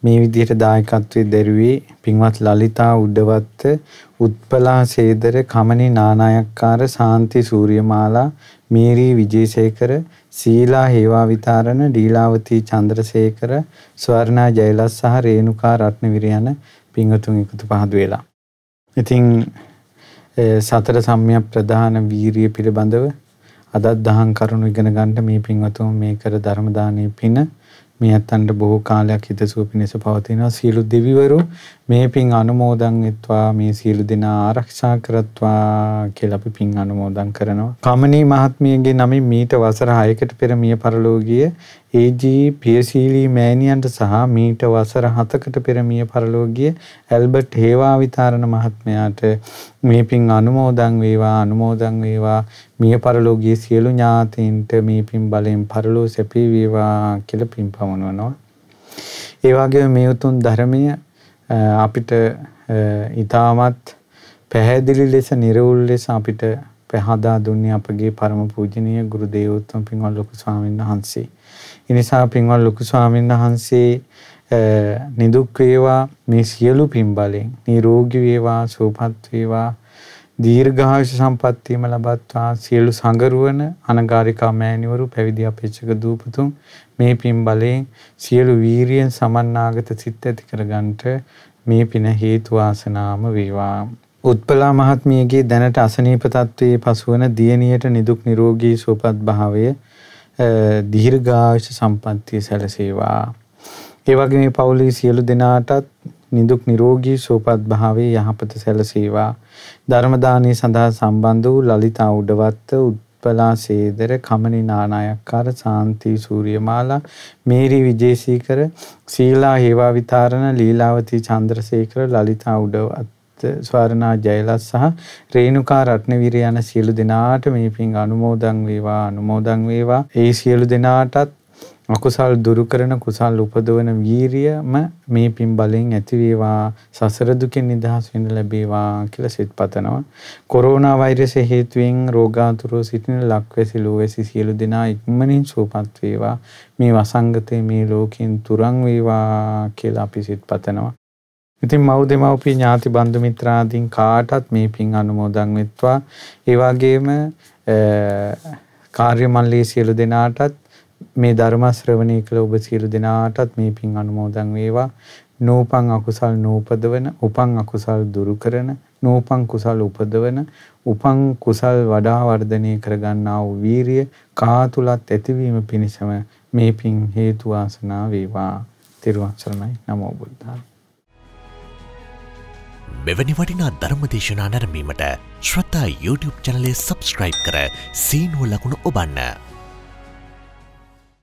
මේ විදිහට දායකත්වයේ දරුවේ පින්වත් ලලිතා උඩවත්ත උත්පලා සේදර කමනි නානායක්කාර ශාන්ති සූර්යමාලා මේරී විජේසේකර සීලා හේවා විතාරණ දීලාවතී චන්ද්‍රසේකර ස්වර්ණා ජයලස් සහ රේණුකා රත්නවිර යන පින්වතුන් එකතු පහදු වෙලා. ඉතින් සතර සම්‍යක් ප්‍රදාන වීරිය පිළිබඳව අදත් දහම් කරුණු ඉගෙන ගන්න මේ පින්වතුන් මේ කර ධර්ම දානයේ පින මේ අතන්ට බොහෝ කාලයක් හිතසුව පිණිස පවතිනවා. සියලු දෙවිවරු මේ පින් අනුමෝදන් වෙත්වා මේ සියලු දෙනා ආරක්ෂා කරත්වා කියලා අපි පින් අනුමෝදන් කරනවා. කමනී මහත්මියගේ නමින් මීට වසර 6කට පෙර මිය පරලෝකීය ඒජී පියසීලී මෑණියන්ට සහ මීට වසර 7කට පෙර මිය පරලෝකීය ඇල්බර්ට් හේවා විතාරණ මහත්මයාට මේ පින් අනුමෝදන් වේවා මිය පරලෝකීය සියලු ඥාතීන්ට මේ පින් බලයෙන් පරලෝ සැපී වේවා කියලා පින් පමුණවනවා. ඒ වගේම මේ උතුම් ධර්මය අපිට ඊටමත් පැහැදිලි ලෙස නිර්වුල් ලෙස අපිට පහදා දුන්නේ අපගේ පරම පූජනීය ගුරු දේවෝත්තම පින්වත් ලොකු ස්වාමීන් වහන්සේ. ඒ නිසා පින්වත් ලොකු ස්වාමීන් වහන්සේ නිදුක් වේවා මේ සියලු පින් බලෙන් නිරෝගී වේවා සුවපත් වේවා දීර්ඝායුෂ සම්පන්නියම ලබත්වා සියලු සංගරුවන අනගාരികා මෑණිවරු පැවිදි අපේක්ෂක දූපතුන් මේ පින් බලයෙන් සියලු වීරියෙන් සමන්නාගත සිත් ඇති කරගන්නට මේ පින හේතු වාසනාම වේවා. උත්පලා මහත්මියගේ දැනට අසනීප තත්වයේ පසුවන දියණියට නිදුක් නිරෝගී සුවපත් භාවය දීර්ඝායුෂ සම්පන්නිය සැලසේවා. ඒ වගේම මේ පවුලේ සියලු දෙනාටත් නිදුක් නිරෝගී සුවපත් භාවයේ යහපත සැලසේවා. ධර්ම දානයේ සඳහා සම්බන්ධ වූ ලලිතා උඩවත්ත උත්පලා සේදර කමනි නානායක්කාර ශාන්ති සූර්යමාලා මේරි විජේසීකර සීලා හේවා විතාරණ ලීලාවතී චන්ද්‍රසේකර ලලිතා උඩවත්ත ස්වර්ණා ජයලස් සහ රේණුකා රත්නවිර යන සියලු දෙනාට මේ පින් අනුමෝදන් වේවා. ඒ සියලු දෙනාටත් අකුසල් දුරු කරන කුසල් උපදවන වීරියම මේ පින් බලෙන් ඇති වේවා. සසර දුකින් නිදහස් වෙන්න ලැබේවා කියලා සිත පතනවා. කොරෝනා වෛරසය හේතුවෙන් රෝගාතුරව සිටින ලක්වැසි ලෝවැසි සියලු දෙනා ඉක්මනින් සුවපත් වේවා. මේ වසංගතේ මේ ලෝකෙන් තුරන් වේවා කියලා අපි සිත පතනවා. ඉතින් මව් දෙමව්පිය ඥාති බන්දු මිත්‍රාදීන් කාටත් මේ පින් අනුමෝදන් වෙත්වා. ඒ වගේම කාර්ය මණ්ඩලයේ සියලු දෙනාටත් මේ ධර්ම ශ්‍රවණය කළ ඔබ සියලු දෙනාටත් මේ පින් අනුමෝදන් වේවා. නූපන් අකුසල් නූපදවන, උපන් අකුසල් දුරු කරන, නූපන් කුසල් උපදවන, උපන් කුසල් වඩා වර්ධනය කරගන්නා වූ වීරිය කා තුලත් ඇතිවීම පිණිසම මේ පින් හේතු වාසනා වේවා. තෙරුවන් සරණයි. නමෝ බුද්ධාය. මෙවැනි වටිනා ධර්ම දේශනා නැරඹීමට ශ්‍රද්ධා YouTube channel එක subscribe කර සීනුව ලකුණ ඔබන්න.